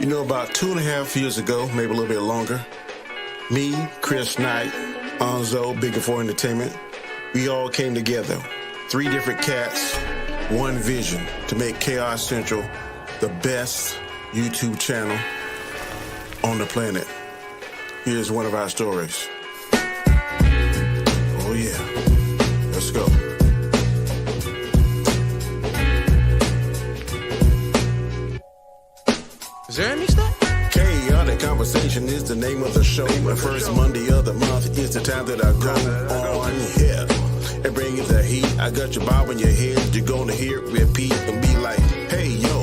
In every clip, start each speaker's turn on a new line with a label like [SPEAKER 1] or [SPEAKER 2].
[SPEAKER 1] You know, about 2.5 years ago, maybe a little bit longer, me, Chris Knight, Onzo, Biggaford Entertainment, we all came together. 3 different cats, one vision to make Khaos Central the best YouTube channel on the planet. Here's one of our stories. Oh yeah, let's go.
[SPEAKER 2] Is there any stuff?
[SPEAKER 1] Khaotic Conversation is the name of the show. The first Monday of the month is the time that I go on here and bring you the heat. I got your bob in your head. You're gonna hear it repeat and be like, hey yo,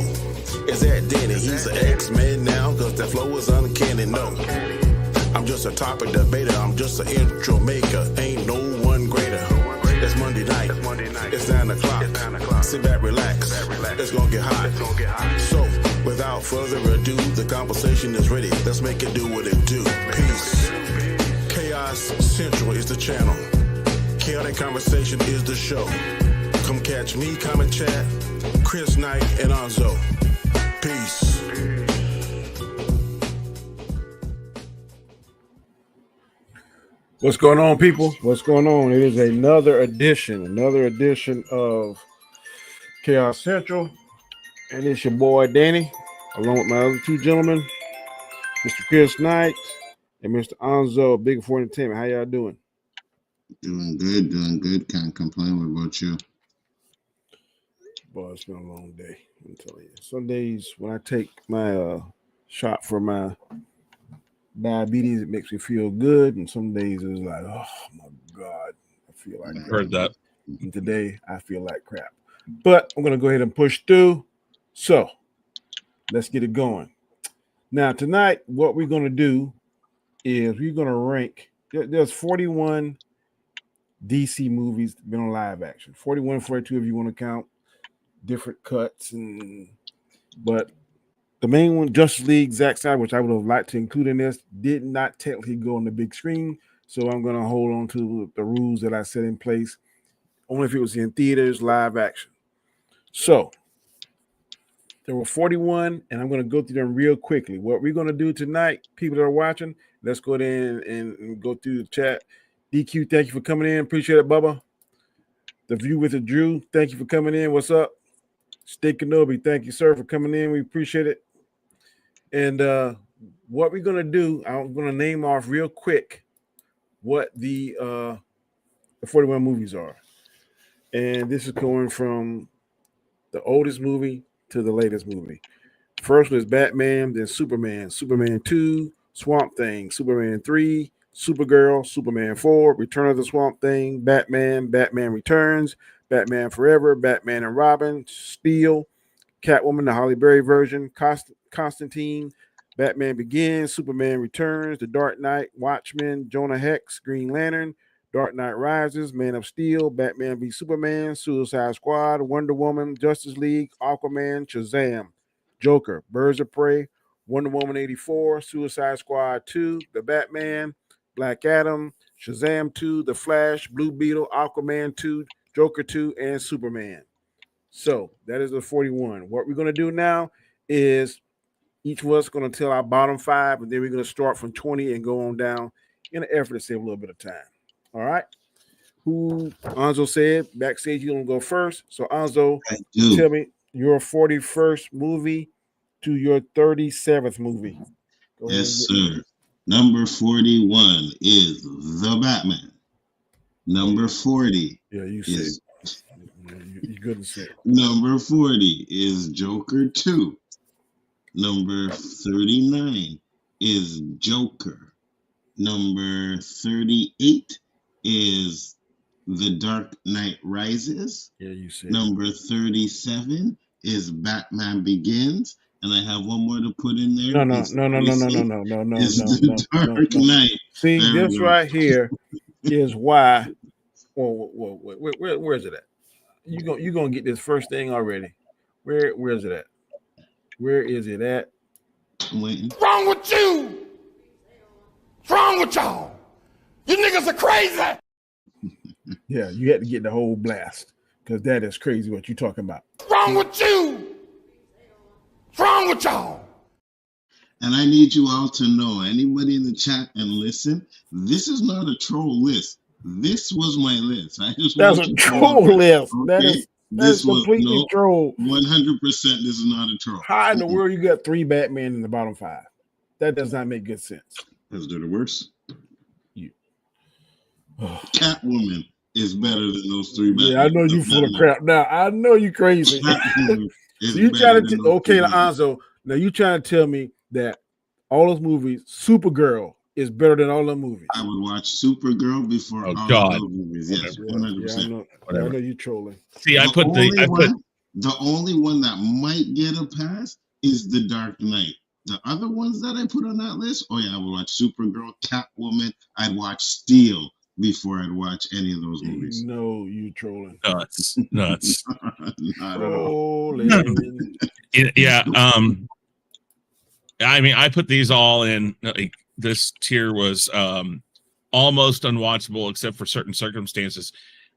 [SPEAKER 1] is that Danny? He's an X-Man now, cause that flow is uncanny. No, I'm just a topic debater. I'm just an intro maker. Ain't no one greater. It's Monday night. It's 9 o'clock. Sit back, relax. It's gonna get hot. So, without further ado, the conversation is ready. Let's make it do what it do. Peace. Khaos Central is the channel. Khaotic Conversation is the show. Come catch me, comment, chat, Chris Knight, and Onzo. Peace.
[SPEAKER 3] What's going on, people? What's going on? It is another edition of Khaos Central. And it's your boy, Danny, along with my other 2 gentlemen, Mr. Chris Knight and Mr. Onzo, Biggaford Entertainment. How y'all doing?
[SPEAKER 4] Doing good. Can't complain. What about you?
[SPEAKER 3] Boy, it's been a long day, I'm telling you. Some days when I take my shot for my diabetes, it makes me feel good, and some days it's like, oh my God, I feel like crap.
[SPEAKER 5] Heard that.
[SPEAKER 3] And today I feel like crap. But I'm gonna go ahead and push through. So let's get it going. Now tonight, what we're gonna do is we're gonna rank. There's 41 DC movies been on live action. 41, 42 if you want to count different cuts, but the main one, Justice League, Zack Snyder, which I would have liked to include in this, did not technically go on the big screen. So I'm going to hold on to the rules that I set in place, only if it was in theaters, live action. So there were 41, and I'm going to go through them real quickly. What we're going to do tonight, people that are watching, let's go in and go through the chat. DQ, thank you for coming in. Appreciate it, Bubba. The View with the Drew, thank you for coming in. What's up? Stick Kenobi, thank you, sir, for coming in. We appreciate it. And what we're going to do, I'm going to name off real quick what the 41 movies are. And this is going from the oldest movie to the latest movie. First was Batman, then Superman, Superman 2, Swamp Thing, Superman 3, Supergirl, Superman 4, Return of the Swamp Thing, Batman, Batman Returns, Batman Forever, Batman and Robin, Steel, Catwoman, the Halle Berry version, Constantine, Batman Begins, Superman Returns, The Dark Knight, Watchmen, Jonah Hex, Green Lantern, Dark Knight Rises, Man of Steel, Batman v Superman, Suicide Squad, Wonder Woman, Justice League, Aquaman, Shazam, Joker, Birds of Prey, Wonder Woman 84, Suicide Squad 2, The Batman, Black Adam, Shazam 2, The Flash, Blue Beetle, Aquaman 2, Joker 2, and Superman. So that is the 41. What we're going to do now is each of us going to tell our bottom 5, and then we're going to start from 20 and go on down in an effort to save a little bit of time. All right. Who Onzo said backstage, you're going to go first. So Onzo, tell me your 41st movie to your 37th movie.
[SPEAKER 4] Yes, sir. Number 41 is The Batman. Number 40
[SPEAKER 3] is you couldn't say it.
[SPEAKER 4] Number 40 is Joker 2. Number 39 is Joker. Number 38 is The Dark Knight Rises.
[SPEAKER 3] Yeah, you said.
[SPEAKER 4] Number 37 is Batman Begins. And I have one more to put in there.
[SPEAKER 3] No.
[SPEAKER 4] It's The Dark Knight.
[SPEAKER 3] See, this right here is why. Where is it at? You gonna get this first thing already? Where is it at? Where is it at?
[SPEAKER 4] I'm waiting.
[SPEAKER 2] What's wrong with you? What's wrong with y'all? You niggas are crazy.
[SPEAKER 3] Yeah, you had to get the whole blast because that is crazy what you're talking about.
[SPEAKER 2] What's wrong with you? What's wrong with y'all?
[SPEAKER 4] And I need you all to know, anybody in the chat and listen, this is not a troll list. This was my list. I just
[SPEAKER 3] That's
[SPEAKER 4] want
[SPEAKER 3] a
[SPEAKER 4] you to know
[SPEAKER 3] troll
[SPEAKER 4] that.
[SPEAKER 3] list.
[SPEAKER 4] Okay?
[SPEAKER 3] That is
[SPEAKER 4] This was
[SPEAKER 3] completely troll.
[SPEAKER 4] 100%. This is not a troll.
[SPEAKER 3] How in the world you got 3 Batman in the bottom 5? That does not make good sense.
[SPEAKER 4] Let's do the worst.
[SPEAKER 3] You.
[SPEAKER 4] Catwoman is better than those 3 Batman.
[SPEAKER 3] Yeah, I know you full of crap. Now I know you crazy.
[SPEAKER 4] Catwoman is
[SPEAKER 3] So you
[SPEAKER 4] better
[SPEAKER 3] trying
[SPEAKER 4] than
[SPEAKER 3] to
[SPEAKER 4] those
[SPEAKER 3] okay,
[SPEAKER 4] 3 Batman.
[SPEAKER 3] Alonzo? Now you trying to tell me that all those movies, Supergirl is better than all the movies?
[SPEAKER 4] I would watch Supergirl before all
[SPEAKER 5] God.
[SPEAKER 4] of those movies. Yes, 100%.
[SPEAKER 3] I know you trolling.
[SPEAKER 5] See,
[SPEAKER 4] The only one that might get a pass is The Dark Knight. The other ones that I put on that list, oh yeah, I would watch Supergirl, Catwoman. I'd watch Steel before I'd watch any of those movies.
[SPEAKER 3] No, you trolling.
[SPEAKER 5] nuts.
[SPEAKER 4] Not at all.
[SPEAKER 3] Trolling.
[SPEAKER 5] Yeah. I mean, I put these all in. Like, this tier was almost unwatchable except for certain circumstances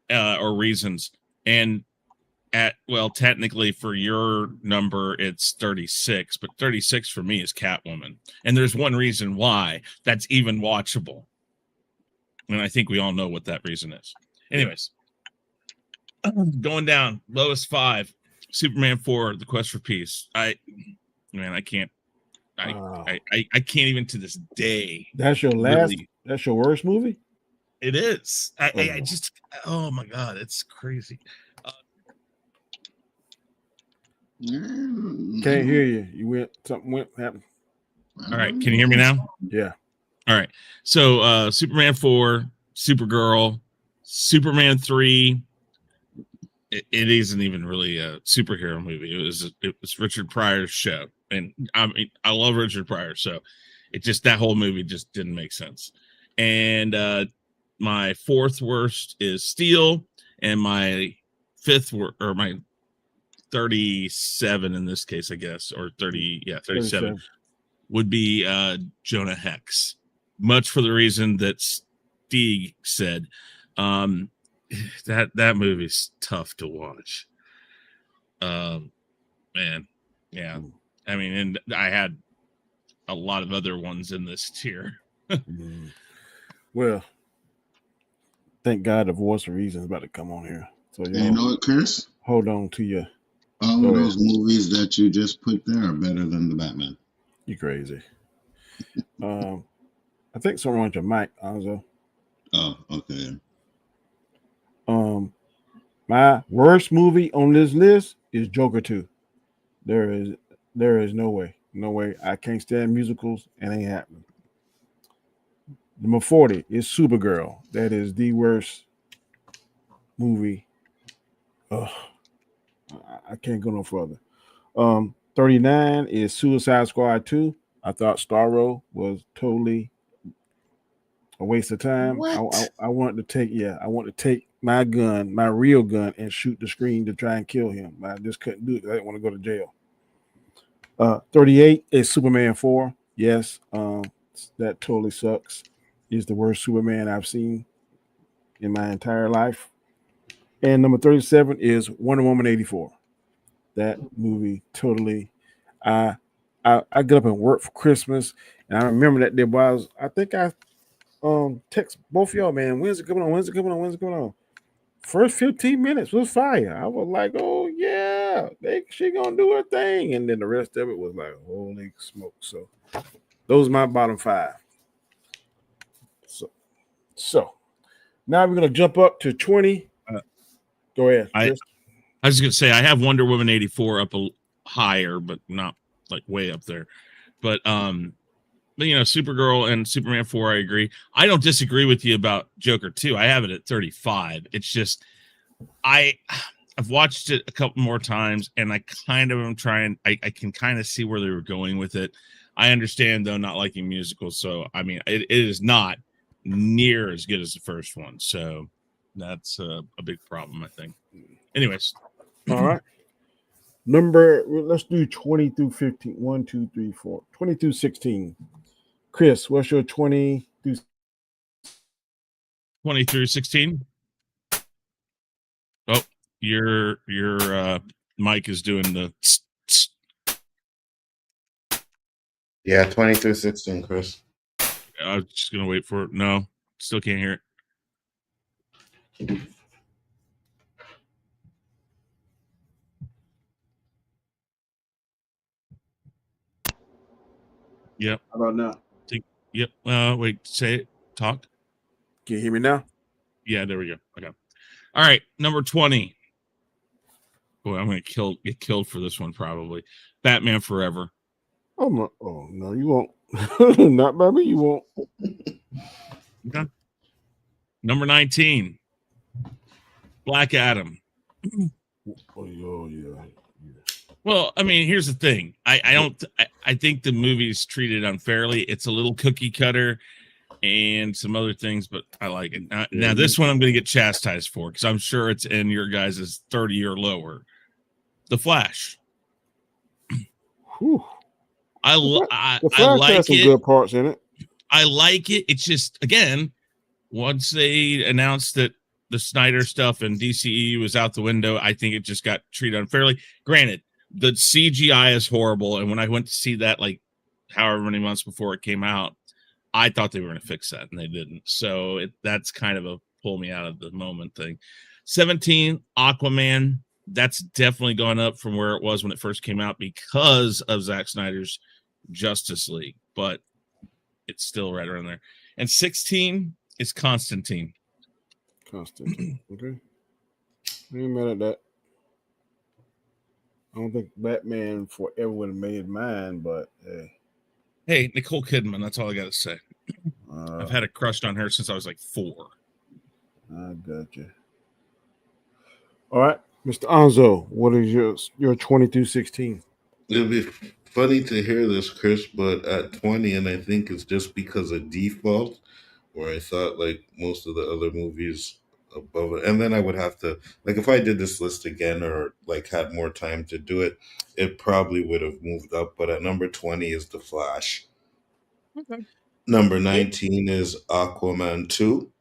[SPEAKER 5] or reasons. And technically for your number, it's 36, but 36 for me is Catwoman. And there's one reason why that's even watchable. And I think we all know what that reason is. Anyways, going down, lowest 5, Superman 4, The Quest for Peace. I can't even to this day.
[SPEAKER 3] That's your last.
[SPEAKER 5] Really,
[SPEAKER 3] that's your worst movie.
[SPEAKER 5] It is. I just. Oh my God, it's crazy.
[SPEAKER 3] Can't hear you. You went. Something happened.
[SPEAKER 5] All right, can you hear me now?
[SPEAKER 3] Yeah.
[SPEAKER 5] All right. So Superman 4, Supergirl, Superman 3. It isn't even really a superhero movie. It was Richard Pryor's show. And I mean, I love Richard Pryor, so that whole movie just didn't make sense. And my 4th worst is Steel, and my 5th or my 37 in this case, I guess, or 37 would be Jonah Hex. Much for the reason that Steve said. That movie's tough to watch. Man, yeah. I mean, and I had a lot of other ones in this tier.
[SPEAKER 3] Well, thank God the voice of reason is about to come on here. So
[SPEAKER 4] you know what, Chris?
[SPEAKER 3] Hold on to you.
[SPEAKER 4] All of those movies that you just put there are better than the Batman.
[SPEAKER 3] You crazy. I think something wrong with your mic, Alonzo.
[SPEAKER 4] Oh, okay.
[SPEAKER 3] My worst movie on this list is Joker 2. There is no way. No way. I can't stand musicals. It ain't happening. Number 40 is Supergirl. That is the worst movie. Ugh. I can't go no further. 39 is Suicide Squad 2. I thought Starro was totally a waste of time. I want to take my gun, my real gun, and shoot the screen to try and kill him. I just couldn't do it. I didn't want to go to jail. 38 is Superman 4. Yes, that totally sucks. He's the worst Superman I've seen in my entire life. And number 37 is Wonder Woman 84. That movie totally. I got up and worked for Christmas, and I remember that there was. I think I text both of y'all, man. When's it coming on? First 15 minutes was fire. I was like, oh yeah, she gonna do her thing, and then the rest of it was like, holy smoke. So those are my bottom 5. So now we're gonna jump up to 20. Go ahead.
[SPEAKER 5] I was gonna say I have Wonder Woman 84 up higher, but not like way up there. But Supergirl and Superman 4, I agree. I don't disagree with you about Joker 2. I have it at 35. It's just I've watched it a couple more times, and I kind of am trying. I can kind of see where they were going with it. I understand though not liking musicals, so I mean it is not near as good as the first one. So that's a big problem, I think. Anyways,
[SPEAKER 3] all right. Let's do 20 through 15. 1, 2, 3, 4. 20 through 16. Chris, what's your 20
[SPEAKER 5] through 16? Oh, your mic is doing the
[SPEAKER 4] Yeah, 2316, Chris.
[SPEAKER 5] I was just gonna wait for it. No, still can't hear it. Yep.
[SPEAKER 3] How about now?
[SPEAKER 5] Yep. Wait. Say it. Talk.
[SPEAKER 3] Can you hear me now?
[SPEAKER 5] Yeah. There we go. Okay. All right. Number 20. Boy, I'm gonna get killed for this one probably. Batman Forever.
[SPEAKER 3] Oh my! Oh no, you won't. Not by me. You won't.
[SPEAKER 5] Okay. Number 19. Black Adam.
[SPEAKER 3] Oh yeah.
[SPEAKER 5] Well, I mean, here's the thing. I think the movie's treated unfairly. It's a little cookie cutter and some other things, but I like it. Now this one I'm going to get chastised for because I'm sure it's in your guys' 30 or lower. The Flash.
[SPEAKER 3] Whew.
[SPEAKER 5] I
[SPEAKER 3] The Flash
[SPEAKER 5] like
[SPEAKER 3] has some
[SPEAKER 5] it.
[SPEAKER 3] good parts in it.
[SPEAKER 5] I like it. It's just, again, once they announced that the Snyder stuff and DCEU was out the window, I think it just got treated unfairly. Granted, the CGI is horrible, and when I went to see that, like, however many months before it came out, I thought they were going to fix that, and they didn't. So that's kind of a pull me out of the moment thing. 17, Aquaman. That's definitely gone up from where it was when it first came out because of Zack Snyder's Justice League, but it's still right around there. And 16 is Constantine.
[SPEAKER 3] Okay. I ain't mad at that. I don't think Batman Forever would have made mine, but
[SPEAKER 5] Hey, Nicole Kidman. That's all I got to say. I've had a crush on her since I was like 4.
[SPEAKER 3] I got you. All right, Mr. Anzo, what is your 2216?
[SPEAKER 4] It'll be funny to hear this, Chris, but at 20, and I think it's just because of default, where I thought like most of the other movies above it, and then I would have to, like, if I did this list again or like had more time to do it, it probably would have moved up. But at number 20 is The Flash.
[SPEAKER 5] Okay.
[SPEAKER 4] Number 19 is Aquaman 2.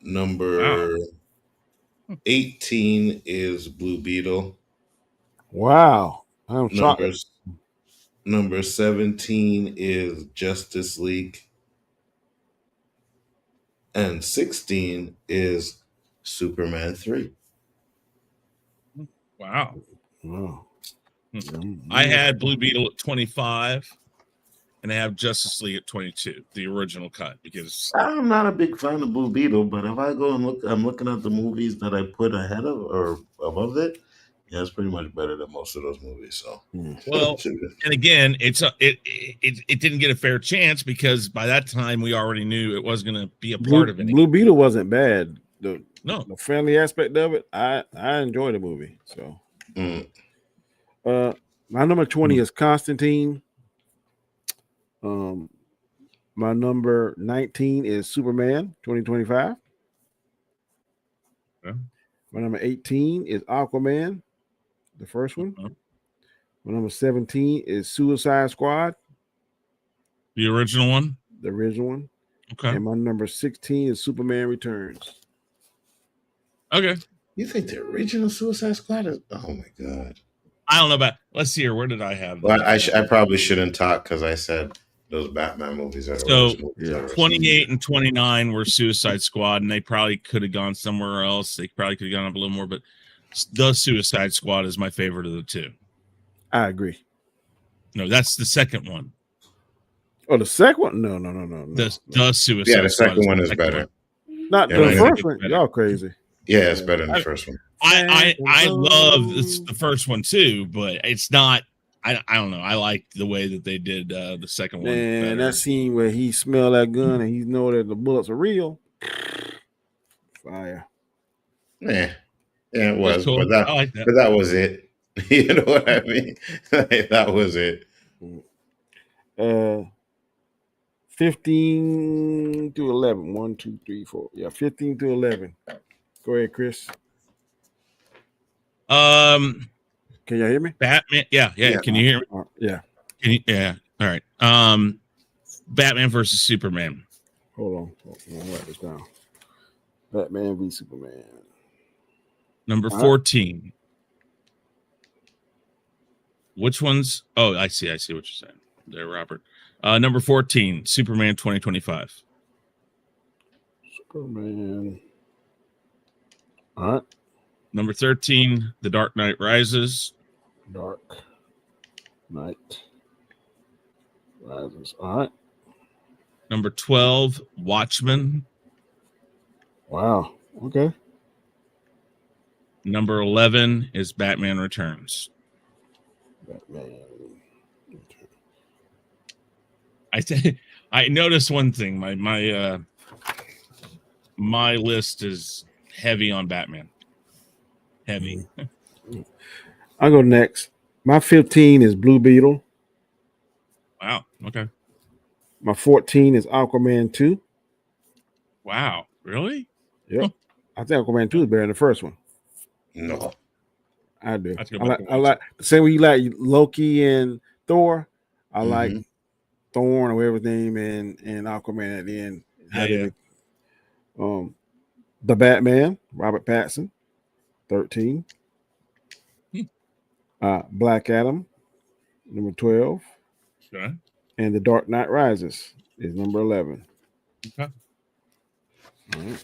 [SPEAKER 4] Number 18 is Blue Beetle.
[SPEAKER 3] Wow, I'm shocked.
[SPEAKER 4] Number 17 is Justice League. And 16 is Superman 3.
[SPEAKER 5] Wow.
[SPEAKER 3] Wow.
[SPEAKER 5] I had Blue Beetle at 25, and I have Justice League at 22, the original cut, because
[SPEAKER 4] I'm not a big fan of Blue Beetle, but if I go and look, I'm looking at the movies that I put ahead of or above it. Yeah, it's pretty much better than most of those movies. So,
[SPEAKER 5] well, and again, it didn't get a fair chance because by that time we already knew it was going to be a part of it.
[SPEAKER 3] Blue Beetle wasn't bad. The family aspect of it, I enjoyed the movie. So, my number 20 is Constantine. My number 19 is Superman 2025.
[SPEAKER 5] Okay.
[SPEAKER 3] My number 18 is Aquaman, the first one. My number 17 is Suicide Squad.
[SPEAKER 5] The original one?
[SPEAKER 3] The original one.
[SPEAKER 5] Okay.
[SPEAKER 3] And my number 16 is Superman Returns.
[SPEAKER 5] Okay.
[SPEAKER 4] You think the original Suicide Squad is? Oh my god!
[SPEAKER 5] I don't know about. Let's see here. Where did I have?
[SPEAKER 4] Well, I probably shouldn't talk because I said those Batman movies are
[SPEAKER 5] so. 28 and 29 were Suicide Squad, and they probably could have gone somewhere else. They probably could have gone up a little more, but the Suicide Squad is my favorite of the two.
[SPEAKER 3] I agree.
[SPEAKER 5] No, that's the second one.
[SPEAKER 3] Oh, the second one? No.
[SPEAKER 5] The Suicide.
[SPEAKER 4] Yeah, the second one is better.
[SPEAKER 3] Not the first one. Y'all crazy.
[SPEAKER 4] Yeah, it's better than the first one.
[SPEAKER 5] I love the first one too, but it's not. I don't know. I like the way that they did the second one.
[SPEAKER 3] And that scene where he smelled that gun and he know that the bullets are real. Fire.
[SPEAKER 4] Yeah, it was,
[SPEAKER 5] cool.
[SPEAKER 4] but that was it. You know what I mean? That was it.
[SPEAKER 3] 15 to 11. 1, 2, 3, 4. Yeah, 15 to 11. Go ahead, Chris. Can y'all hear me?
[SPEAKER 5] Batman. Yeah. Can you hear me?
[SPEAKER 3] Yeah.
[SPEAKER 5] Yeah. All right. Batman versus Superman.
[SPEAKER 3] Hold on. I'll write this down. Batman v Superman.
[SPEAKER 5] Number 14. Which ones? Oh, I see what you're saying there, Robert. Number 14, Superman 2025.
[SPEAKER 3] Superman. All right.
[SPEAKER 5] Number 13, The Dark Knight Rises.
[SPEAKER 3] Dark Knight Rises. All right.
[SPEAKER 5] Number 12, Watchmen.
[SPEAKER 3] Wow. Okay.
[SPEAKER 5] Number 11 is Batman Returns.
[SPEAKER 3] Batman.
[SPEAKER 5] I noticed one thing. My list is heavy on Batman. Heavy.
[SPEAKER 3] I'll go next. My 15 is Blue Beetle.
[SPEAKER 5] Wow. Okay.
[SPEAKER 3] My 14 is Aquaman 2.
[SPEAKER 5] Wow. Really?
[SPEAKER 3] Yep. I think Aquaman 2 is better than the first one.
[SPEAKER 4] No.
[SPEAKER 3] I do.
[SPEAKER 5] Let's go
[SPEAKER 3] I
[SPEAKER 5] back
[SPEAKER 3] like,
[SPEAKER 5] to
[SPEAKER 3] I
[SPEAKER 5] watch
[SPEAKER 3] like the same way you like Loki and Thor. I like
[SPEAKER 4] Mhm.
[SPEAKER 3] Thorn or whatever his name and Aquaman at the end.
[SPEAKER 5] Yeah.
[SPEAKER 3] The Batman, Robert Pattinson, 13. Black Adam, number 12.
[SPEAKER 5] Okay.
[SPEAKER 3] And The Dark Knight Rises is number 11.
[SPEAKER 5] Okay.
[SPEAKER 3] All right.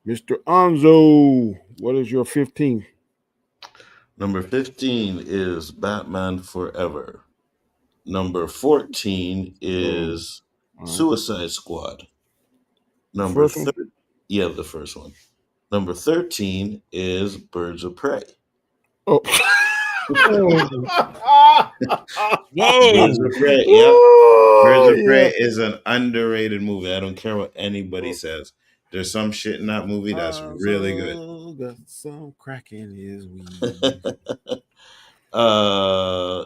[SPEAKER 3] Mr. Anzo, what is your 15?
[SPEAKER 6] Number 15 is Batman Forever. Number 14 is
[SPEAKER 3] All right.
[SPEAKER 6] Suicide Squad. Number
[SPEAKER 3] First one?
[SPEAKER 6] Yeah, the first one. Number 13 is Birds of Prey.
[SPEAKER 3] Oh.
[SPEAKER 5] Whoa.
[SPEAKER 4] Birds of Prey. Yep. Birds of Prey is an underrated movie. I don't care what anybody says. There's some shit in that movie that's really good.
[SPEAKER 3] Got some crack in his weed.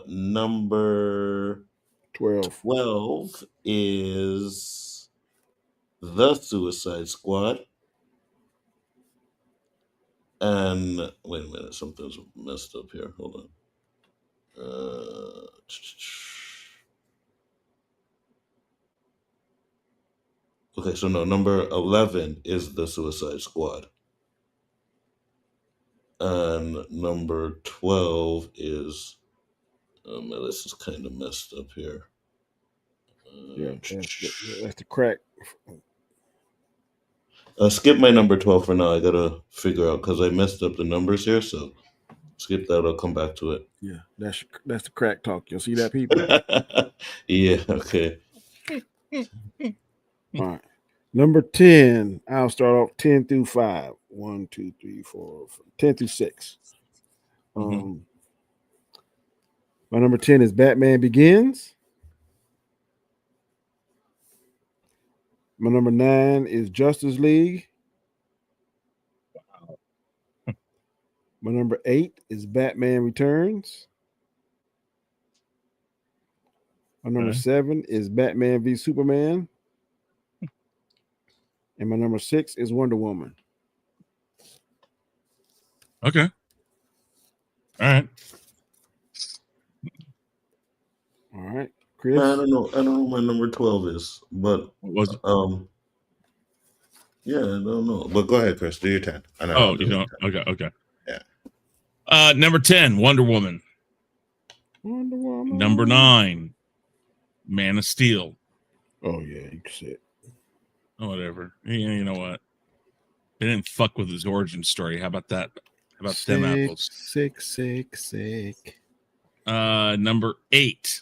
[SPEAKER 6] Number 12 is The Suicide Squad. And wait a minute, something's messed up here. Hold on. Okay, so no, number 11 is The Suicide Squad. And number 12 is, oh man, this is kind of messed up here.
[SPEAKER 3] Yeah, that's the crack.
[SPEAKER 6] Skip my number 12 for now. I gotta figure out because I messed up the numbers here. So skip that. I'll come back to it.
[SPEAKER 3] Yeah, that's the crack talk. You'll see that, people.
[SPEAKER 6] Yeah. Okay.
[SPEAKER 3] All right. Number 10. I'll start off 10 through 5. 1, 2, 3, 4, 5, 10 through 6. My number 10 is Batman Begins. My number 9 is Justice League. My number 8 is Batman Returns. My number 7 is Batman v Superman. And my number 6 is Wonder Woman.
[SPEAKER 5] Okay. All right.
[SPEAKER 3] All right, Chris.
[SPEAKER 6] I don't know what my number 12 is, but
[SPEAKER 5] What was it?
[SPEAKER 6] yeah, I don't know.
[SPEAKER 4] But go ahead, Chris. Do your 10.
[SPEAKER 5] Oh, you don't. Okay.
[SPEAKER 4] Yeah.
[SPEAKER 5] Number 10, Wonder Woman.
[SPEAKER 3] Wonder Woman.
[SPEAKER 5] Number 9, Man of Steel.
[SPEAKER 3] Oh yeah, you can say it.
[SPEAKER 5] Oh, whatever. Yeah, you know what? They didn't fuck with his origin story. How about that? How about them apples?
[SPEAKER 3] Sick.
[SPEAKER 5] Number 8,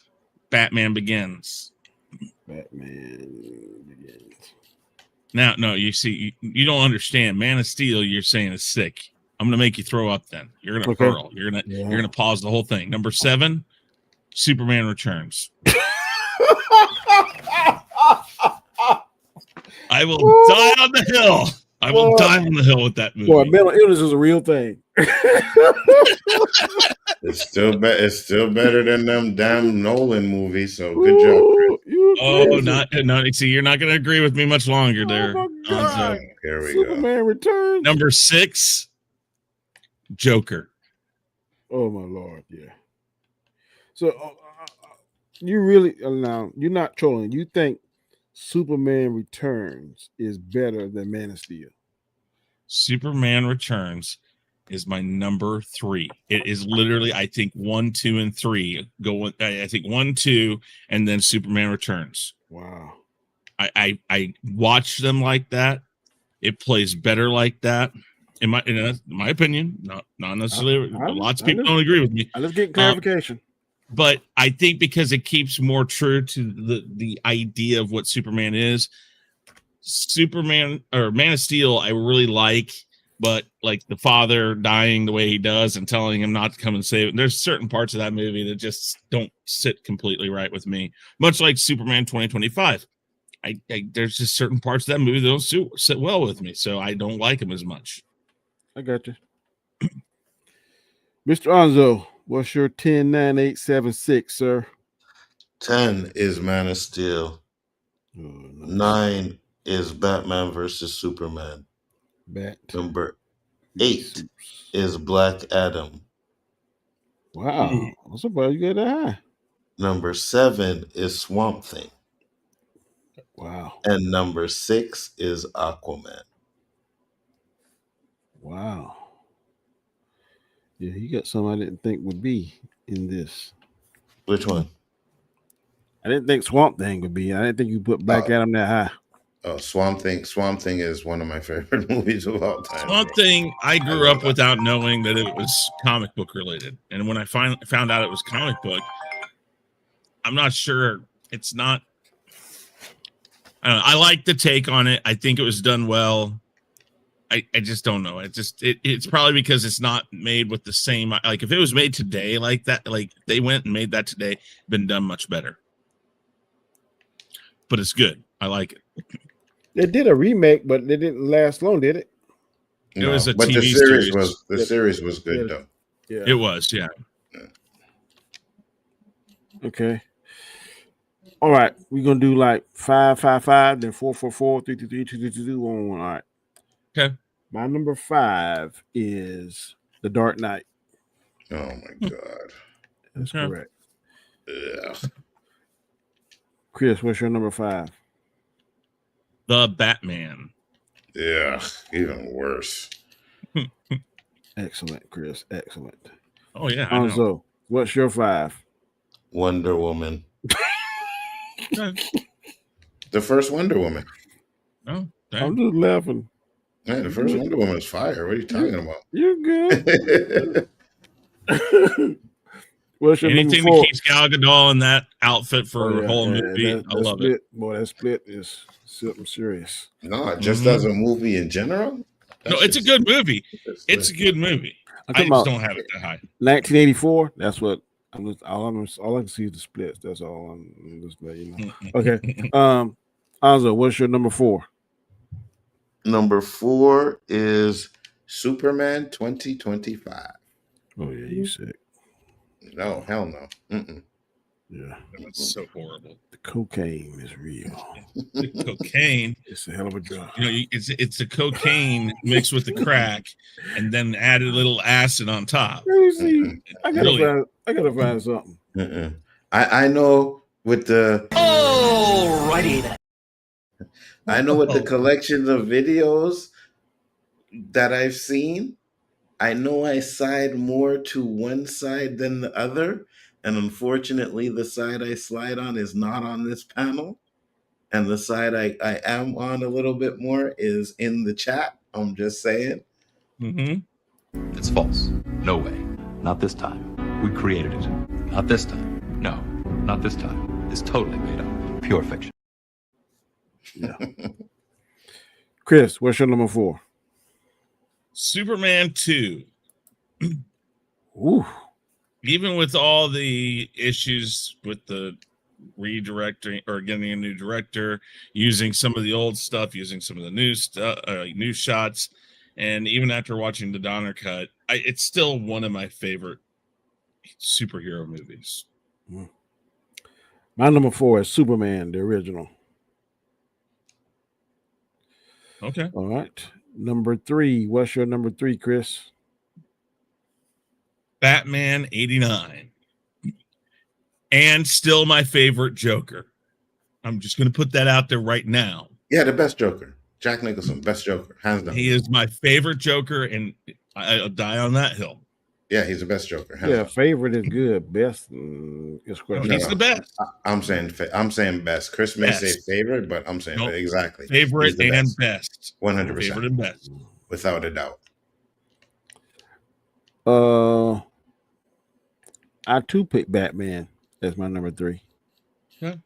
[SPEAKER 5] Batman Begins.
[SPEAKER 3] Batman Begins.
[SPEAKER 5] Now, no, you see, you don't understand. Man of Steel, you're saying is sick. I'm gonna make you throw up. Then you're gonna hurl. You're gonna pause the whole thing. Number 7, Superman Returns. I will die on the hill. I will die on the hill with that movie.
[SPEAKER 3] Boy, mental illness is a real thing.
[SPEAKER 4] It's still better than them damn Nolan movies. So good job, Chris.
[SPEAKER 5] Oh, not. See, you're not going to agree with me much longer there.
[SPEAKER 4] Here we
[SPEAKER 3] Superman
[SPEAKER 4] go.
[SPEAKER 3] Returns.
[SPEAKER 5] Number 6, Joker.
[SPEAKER 3] Oh my Lord, yeah. So you really now you're not trolling. You think Superman Returns is better than Man of Steel?
[SPEAKER 5] Superman Returns is my number 3. It is literally, I think 1, 2, and 3 go. I think 1, 2, and then Superman Returns.
[SPEAKER 3] Wow.
[SPEAKER 5] I watch them like that. It plays better like that. In my opinion, not necessarily. Lots of people don't agree with me.
[SPEAKER 3] I'm just getting clarification.
[SPEAKER 5] But I think because it keeps more true to the idea of what Superman is. Superman or Man of Steel, I really like, but like the father dying the way he does and telling him not to come and save it. There's certain parts of that movie that just don't sit completely right with me. Much like Superman 2025. There's just certain parts of that movie that don't sit well with me, so I don't like him as much.
[SPEAKER 3] I got you. Mr. Anzo, what's your 10, 9, 8, 7, 6, sir?
[SPEAKER 6] 10 is Man of Steel.
[SPEAKER 3] Oh, no.
[SPEAKER 6] 9 is Batman versus Superman. Number 8 is Black Adam.
[SPEAKER 3] Wow. I'm surprised you got that high.
[SPEAKER 6] Number 7 is Swamp Thing.
[SPEAKER 3] Wow.
[SPEAKER 6] And number 6 is Aquaman.
[SPEAKER 3] Wow. Yeah, you got something I didn't think would be in this.
[SPEAKER 6] Which one?
[SPEAKER 3] I didn't think Swamp Thing would be. I didn't think you put Black Adam that high.
[SPEAKER 6] Oh, Swamp Thing. Swamp Thing is one of my favorite movies of all time.
[SPEAKER 5] Swamp Thing, I grew up without knowing that it was comic book related. And when I found out it was comic book, I'm not sure. It's not. I don't know. I like the take on it. I think it was done well. I just don't know. It's probably because it's not made with the same, like if it was made today like that, like they went and made that today, been done much better. But it's good. I like it.
[SPEAKER 3] They did a remake, but it didn't last long, did it?
[SPEAKER 5] It was a
[SPEAKER 6] but
[SPEAKER 5] TV
[SPEAKER 6] the series was good though.
[SPEAKER 3] Yeah.
[SPEAKER 5] It was, yeah.
[SPEAKER 3] Okay. All right. We're gonna do like 5, 5, 5, then 4, 4, 4, 3, 3, 3, 2, 2, 2, 1, 1. All right.
[SPEAKER 5] Okay.
[SPEAKER 3] My number 5 is The Dark Knight.
[SPEAKER 6] Oh my God.
[SPEAKER 3] That's correct.
[SPEAKER 6] Yeah.
[SPEAKER 3] Chris, what's your number 5?
[SPEAKER 5] The Batman.
[SPEAKER 6] Yeah, even worse.
[SPEAKER 3] Excellent, Chris. Excellent.
[SPEAKER 5] Oh yeah.
[SPEAKER 3] Anzo, what's your 5?
[SPEAKER 6] Wonder Woman.
[SPEAKER 5] Okay.
[SPEAKER 6] The first Wonder Woman.
[SPEAKER 5] Oh,
[SPEAKER 3] I'm just laughing.
[SPEAKER 6] Man, the first Wonder Woman is fire. What are you talking about?
[SPEAKER 3] You're good. What's your
[SPEAKER 5] anything
[SPEAKER 3] number 4?
[SPEAKER 5] that keeps Gal Gadot in that outfit for a whole movie, I love
[SPEAKER 3] split,
[SPEAKER 5] it.
[SPEAKER 3] Boy, that split is something serious.
[SPEAKER 6] No, just as a movie in general.
[SPEAKER 5] No, it's a good movie. It's a good movie. I just don't have it that high.
[SPEAKER 3] 1984. That's what all I can see is the splits. That's all I'm just letting you know. Okay. Anzo, what's your number 4?
[SPEAKER 6] Number 4 is Superman 2025.
[SPEAKER 3] Oh yeah, you sick.
[SPEAKER 6] No, hell no. Mm-mm.
[SPEAKER 3] Yeah,
[SPEAKER 5] That's so horrible.
[SPEAKER 3] The cocaine is real.
[SPEAKER 5] The cocaine.
[SPEAKER 3] It's a hell of a drug.
[SPEAKER 5] You know, it's a cocaine mixed with the crack, and then added a little acid on top.
[SPEAKER 3] Let me see. I gotta find something.
[SPEAKER 6] Mm-mm. I know with the.
[SPEAKER 7] Alrighty then.
[SPEAKER 6] I know with the collections of videos that I've seen, I know I side more to one side than the other. And unfortunately, the side I slide on is not on this panel. And the side I am on a little bit more is in the chat. I'm just saying.
[SPEAKER 5] Mm-hmm.
[SPEAKER 7] It's false. No way. Not this time. We created it. Not this time. No, not this time. It's totally made up. Pure fiction.
[SPEAKER 3] Yeah. Chris, what's your number 4?
[SPEAKER 5] Superman 2.
[SPEAKER 3] Ooh.
[SPEAKER 5] Even with all the issues with the redirecting or getting a new director, using some of the old stuff, using some of the new stuff, new shots, and even after watching the Donner cut, it's still one of my favorite superhero movies.
[SPEAKER 3] My number 4 is Superman, the original.
[SPEAKER 5] Okay.
[SPEAKER 3] All right. Number 3. What's your number 3, Chris?
[SPEAKER 5] Batman 89. And still my favorite Joker. I'm just going to put that out there right now.
[SPEAKER 6] Yeah, the best Joker. Jack Nicholson, best Joker. Hands down.
[SPEAKER 5] He is my favorite Joker. And I'll die on that hill.
[SPEAKER 4] Yeah, he's the best Joker.
[SPEAKER 3] Yeah, favorite is good. Best is question.
[SPEAKER 5] He's the best.
[SPEAKER 4] I'm saying best. Chris may say favorite, but I'm saying exactly
[SPEAKER 5] favorite and best.
[SPEAKER 4] 100%.
[SPEAKER 5] Favorite and best,
[SPEAKER 4] without a doubt.
[SPEAKER 3] I too pick Batman as my number 3.
[SPEAKER 5] Okay.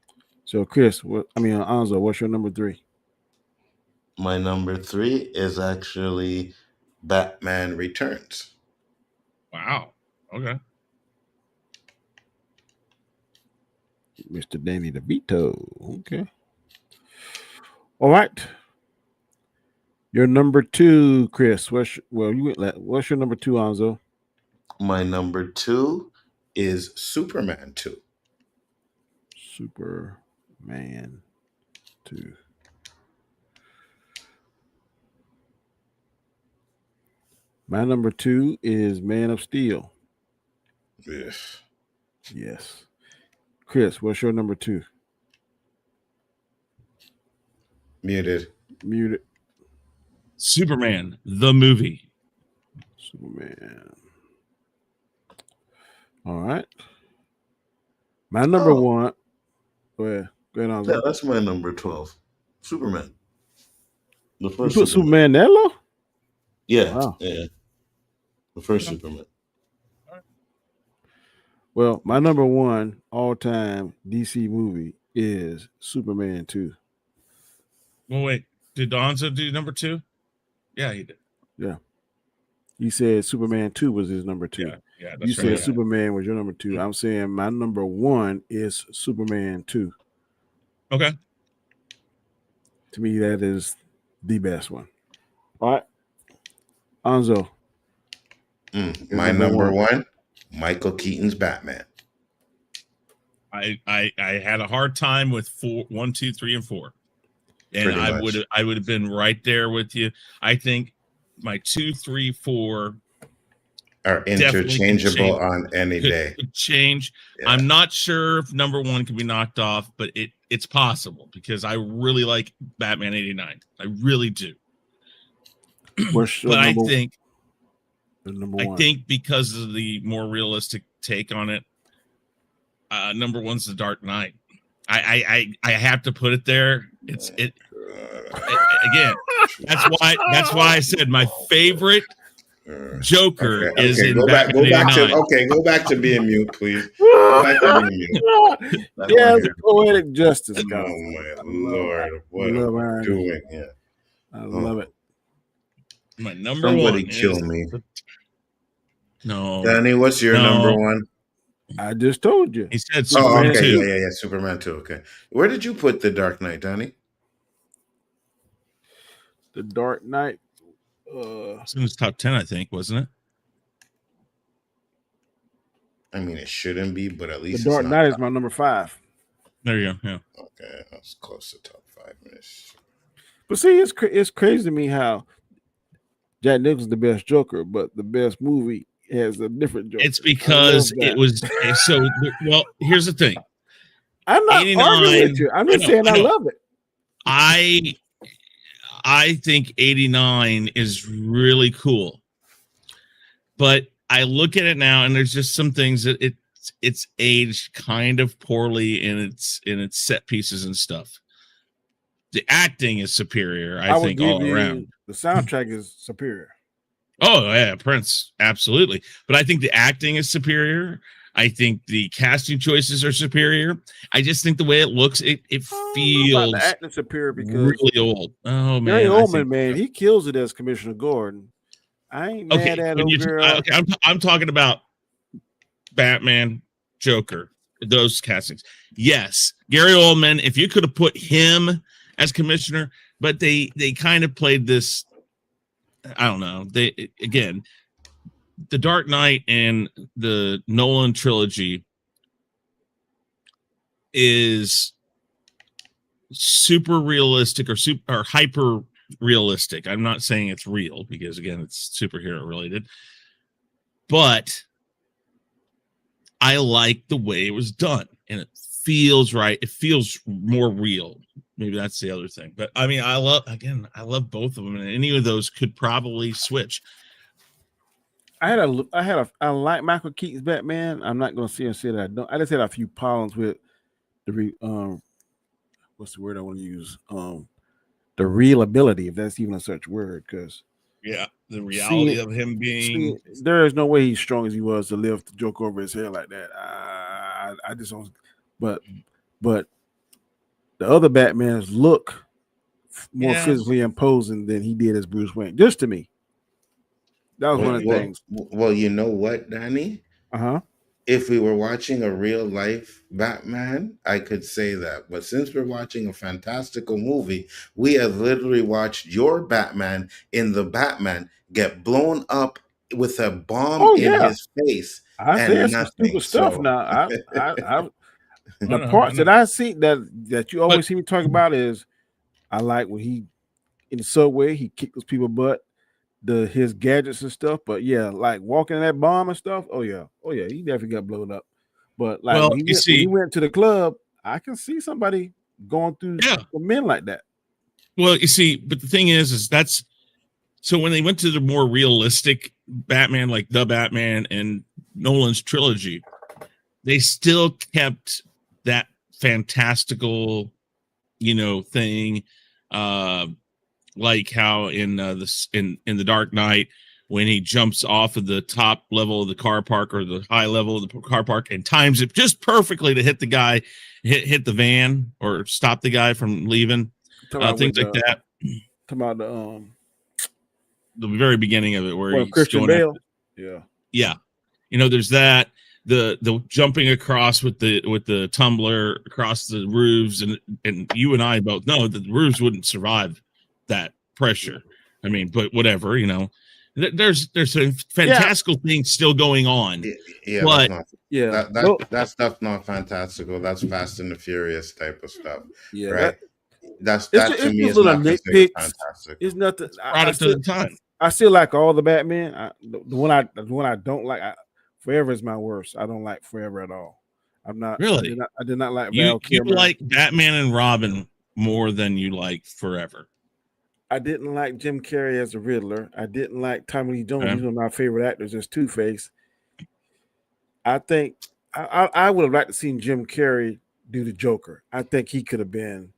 [SPEAKER 3] So Chris, Anzo, what's your number 3?
[SPEAKER 6] My number 3 is actually Batman Returns.
[SPEAKER 5] Wow. Okay.
[SPEAKER 3] Mr. Danny DeVito. Okay. All right. Your number 2, Chris. What's your number 2, Anzo?
[SPEAKER 6] My number 2 is Superman 2.
[SPEAKER 3] Superman 2. My number 2 is Man of Steel. Yes. Chris, what's your number 2?
[SPEAKER 4] Muted.
[SPEAKER 5] Superman, the movie.
[SPEAKER 3] Superman. All right. My number 1. Go ahead, Anzo.
[SPEAKER 6] Yeah, that's my number 12. Superman. The first.
[SPEAKER 3] You put Superman that low?
[SPEAKER 6] Yeah.
[SPEAKER 3] Wow.
[SPEAKER 6] Yeah. The first Superman.
[SPEAKER 3] Well, my number 1 all-time DC movie is Superman 2.
[SPEAKER 5] Well, wait. Did Donzo do number 2? Yeah, he did.
[SPEAKER 3] Yeah. He said Superman 2 was his number 2.
[SPEAKER 5] Yeah,
[SPEAKER 3] you said Superman was your number 2. I'm saying my number 1 is Superman 2.
[SPEAKER 5] Okay.
[SPEAKER 3] To me, that is the best one. All right. Anzo.
[SPEAKER 4] My number 1, Michael Keaton's Batman.
[SPEAKER 5] I had a hard time with 1, 2, 3, and 4. And I would have been right there with you. I think my 2, 3, 4
[SPEAKER 4] are interchangeable on any day.
[SPEAKER 5] Could change. Yeah. I'm not sure if number 1 can be knocked off, but it's possible because I really like Batman 89. I really do. But I think because of the more realistic take on it, number 1's The Dark Knight. I have to put it there. Again. That's why I said my favorite Joker is in Batman 89.
[SPEAKER 4] Go back to being mute, please. Go back to being mute.
[SPEAKER 3] Yeah, it's poetic justice, guys.
[SPEAKER 4] Oh my Lord, what am I doing here?
[SPEAKER 3] I love it.
[SPEAKER 5] My number
[SPEAKER 4] Somebody
[SPEAKER 5] 1
[SPEAKER 4] kill me.
[SPEAKER 5] No,
[SPEAKER 4] Danny, what's your number 1?
[SPEAKER 3] I just told you.
[SPEAKER 5] He said Superman 2.
[SPEAKER 4] Yeah, Superman 2. Okay, where did you put The Dark Knight, Danny?
[SPEAKER 3] The Dark Knight.
[SPEAKER 5] It's in his top 10, I think, wasn't it?
[SPEAKER 4] I mean, it shouldn't be, but at least
[SPEAKER 3] The Dark Knight is my number 5.
[SPEAKER 5] There you go. Yeah.
[SPEAKER 4] Okay, that's close to top 5 minutes.
[SPEAKER 3] But see, it's crazy to me how Jack Nicholson's the best Joker, but the best movie has a different Joker.
[SPEAKER 5] It's because it was so. Well, here's the thing.
[SPEAKER 3] I'm not arguing with you. I'm just saying I love it.
[SPEAKER 5] I think 89 is really cool, but I look at it now and there's just some things that it's aged kind of poorly in its set pieces and stuff. The acting is superior, I think, all around.
[SPEAKER 3] The soundtrack is superior.
[SPEAKER 5] Oh yeah, Prince, absolutely. But I think the acting is superior. I think the casting choices are superior. I just think the way it looks, it feels
[SPEAKER 3] the acting superior because
[SPEAKER 5] really old. Oh man,
[SPEAKER 3] Gary Oldman, man, he kills it as Commissioner Gordon. I ain't mad at him, girl.
[SPEAKER 5] I'm talking about Batman, Joker, those castings. Yes, Gary Oldman. If you could have put him as Commissioner, but they kind of played this. I don't know. Again. The Dark Knight and the Nolan trilogy is super realistic or hyper realistic. I'm not saying it's real because again, it's superhero related, but I like the way it was done and it feels right. It feels more real. Maybe that's the other thing, but I mean, I love both of them and any of those could probably switch.
[SPEAKER 3] I like Michael Keaton's Batman. I'm not gonna sit and say that I don't. I just had a few problems with what's the word I want to use? The real ability, if that's even a such word, because
[SPEAKER 5] Yeah, the reality of him being
[SPEAKER 3] there is no way he's strong as he was to lift the joke over his head like that. I just don't. But the other Batmans look more physically imposing than he did as Bruce Wayne. Just to me, that was one of the things.
[SPEAKER 6] Well, you know what, Danny? If we were watching a real life Batman, I could say that. But since we're watching a fantastical movie, we have literally watched your Batman in the Batman get blown up with a bomb in his face.
[SPEAKER 3] I said some stupid stuff now. The parts that I see that you always see me talk about is I like when he in the subway, he kicked those people butt, his gadgets and stuff. But yeah, like walking in that bomb and stuff. Oh yeah, he definitely got blown up. But like when he went to the club, I can see somebody going through men like that.
[SPEAKER 5] Well, you see, but the thing is that's so when they went to the more realistic Batman, like the Batman and Nolan's trilogy, they still kept that fantastical, thing. Like how in the Dark Knight, when he jumps off of the top level of the car park or the high level of the car park and times it just perfectly to hit the guy, hit the van or stop the guy from leaving, things like that.
[SPEAKER 3] Talking about
[SPEAKER 5] the very beginning of it where he's
[SPEAKER 3] Christian Bale.
[SPEAKER 5] Yeah. There's that. The jumping across with the tumbler across the roofs, and you and I both know that the roofs wouldn't survive that pressure. I mean, but whatever, there's some fantastical things still going on.
[SPEAKER 6] That's stuff not fantastical. That's Fast and the Furious type of stuff.
[SPEAKER 3] Yeah,
[SPEAKER 6] right. That's
[SPEAKER 3] to me is not fantastic. It's nothing.
[SPEAKER 5] Product of the time.
[SPEAKER 3] I still like all the Batman. The one I don't like. Forever is my worst. I don't like Forever at all. I'm not
[SPEAKER 5] really.
[SPEAKER 3] I did not like
[SPEAKER 5] you.
[SPEAKER 3] Val Kilmer.
[SPEAKER 5] You like Batman and Robin more than you like Forever.
[SPEAKER 3] I didn't like Jim Carrey as a Riddler. I didn't like Tommy Lee Jones. He's one of my favorite actors as Two-Face. I think I would have liked to seen Jim Carrey do the Joker. I think he could have been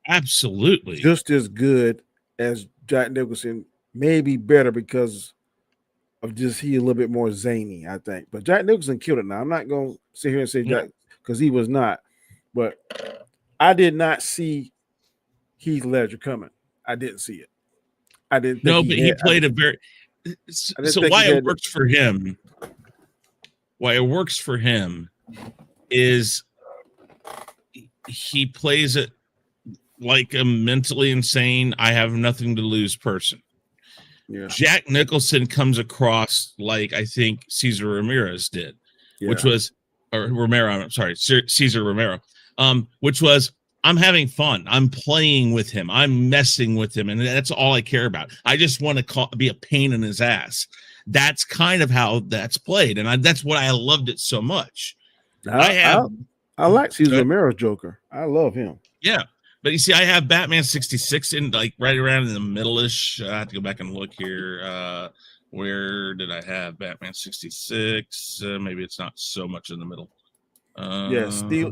[SPEAKER 5] absolutely
[SPEAKER 3] just as good as Jack Nicholson, maybe better because of just he a little bit more zany, I think. But Jack Nicholson killed it now. I'm not going to sit here and say Jack because he was not. But I did not see Heath Ledger coming. I didn't see it. I didn't think
[SPEAKER 5] no, but he played a very so why it works for him. Why it works for him is he plays it like a mentally insane, I have nothing to lose person.
[SPEAKER 3] Yeah.
[SPEAKER 5] Jack Nicholson comes across like I think Cesar Ramirez did, which was Romero. I'm sorry, Cesar Romero, which was I'm having fun. I'm playing with him. I'm messing with him, and that's all I care about. I just want to be a pain in his ass. That's kind of how that's played, and that's what I loved it so much.
[SPEAKER 3] I like Cesar Romero's Joker. I love him.
[SPEAKER 5] Yeah. But you see, I have Batman 66 in like right around in the middle-ish. I have to go back and look here. Where did I have Batman 66? Maybe it's not so much in the middle.
[SPEAKER 3] Steel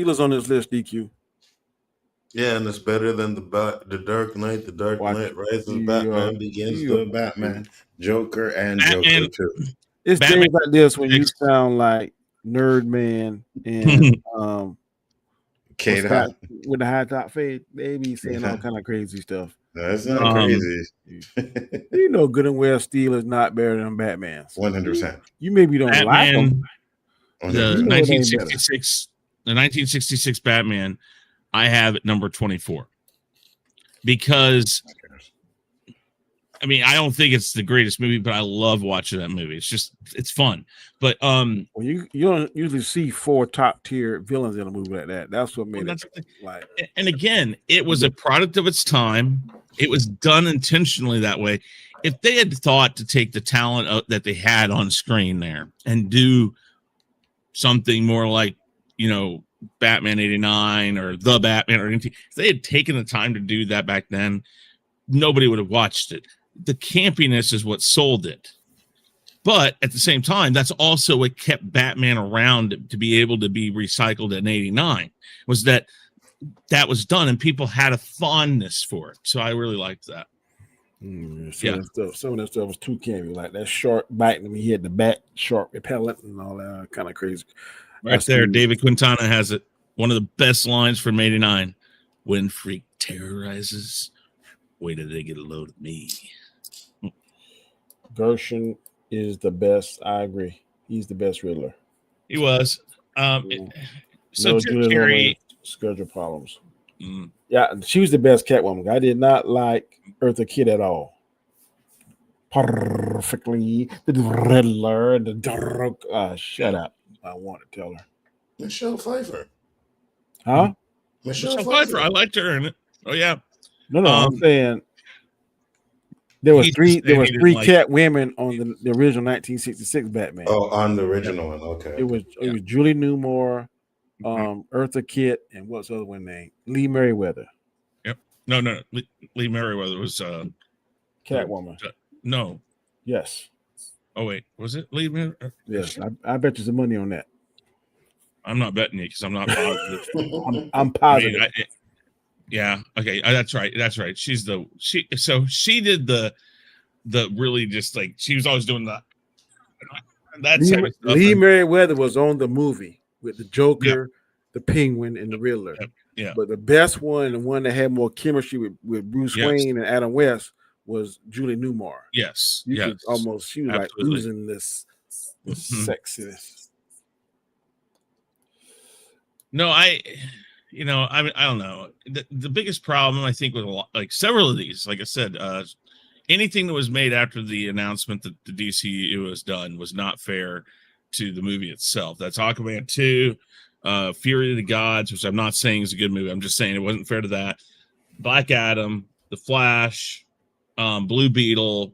[SPEAKER 3] is on his list, DQ.
[SPEAKER 6] Yeah, and it's better than the Dark Knight. The Dark Knight Rises, Batman Begins, the Batman, Joker, and Joker 2.
[SPEAKER 3] It's days like this when you sound like Nerd Man and
[SPEAKER 6] K-Dot
[SPEAKER 3] with the high top fade, maybe saying all kind of crazy stuff.
[SPEAKER 6] That's not crazy.
[SPEAKER 3] You know good and well Steel is not better than Batman.
[SPEAKER 6] 100%.
[SPEAKER 3] You maybe don't like him.
[SPEAKER 5] The 1966 Batman, I have at number 24. Because I mean, I don't think it's the greatest movie, but I love watching that movie. It's fun. But
[SPEAKER 3] well, you don't usually see 4 top tier villains in a movie like that. That's what made it like.
[SPEAKER 5] And again, it was a product of its time. It was done intentionally that way. If they had thought to take the talent that they had on screen there and do something more like, Batman 89 or the Batman or anything, if they had taken the time to do that back then, nobody would have watched it. The campiness is what sold it. But at the same time, that's also what kept Batman around to be able to be recycled in 89, was that was done and people had a fondness for it. So I really liked that.
[SPEAKER 3] Some of that stuff was too cameo, like that shark biting him. He had the bat shark repellent and all that kind of crazy.
[SPEAKER 5] Right there, David Quintana has it. One of the best lines from 89. When freak terrorizes, wait till they get a load of me.
[SPEAKER 3] Gershon is the best. I agree. He's the best Riddler.
[SPEAKER 5] He was. So
[SPEAKER 3] No
[SPEAKER 5] Jim Carrey,
[SPEAKER 3] schedule problems. Yeah, she was the best Catwoman. I did not like Eartha Kitt at all. Perfectly, the Riddler, the dark. Shut up! I want to tell her.
[SPEAKER 2] Michelle Pfeiffer.
[SPEAKER 3] Huh?
[SPEAKER 2] Michelle
[SPEAKER 5] Pfeiffer. I liked her in it. Oh yeah.
[SPEAKER 3] No. I'm saying there was three. There was three Catwomen on the original 1966 Batman.
[SPEAKER 4] Oh, on the original one. Okay.
[SPEAKER 3] It was Julie Newmar, Eartha Kitt, and what's the other one name? Lee Merriweather.
[SPEAKER 5] Yep. No. Lee Merriweather was
[SPEAKER 3] Catwoman.
[SPEAKER 5] No.
[SPEAKER 3] Yes.
[SPEAKER 5] Oh wait, was it Lee Merriweather?
[SPEAKER 3] Yes. I bet you some money on that.
[SPEAKER 5] I'm not betting you because I'm not positive.
[SPEAKER 3] I'm positive.
[SPEAKER 5] Yeah. Okay. That's right. She did the really just like she was always doing that.
[SPEAKER 3] Lee Merriweather was on the movie with the Joker, the Penguin, and the Riddler.
[SPEAKER 5] Yeah.
[SPEAKER 3] But the best one, the one that had more chemistry with Bruce Wayne and Adam West, was Julie Newmar.
[SPEAKER 5] Yes.
[SPEAKER 3] You could almost, she was like losing this sexiness.
[SPEAKER 5] No, I don't know. The biggest problem I think with like several of these, like I said, anything that was made after the announcement that the DCEU was done was not fair to the movie itself. That's Aquaman 2, Fury of the Gods, which I'm not saying is a good movie. I'm just saying it wasn't fair to that. Black Adam, The Flash, Blue Beetle,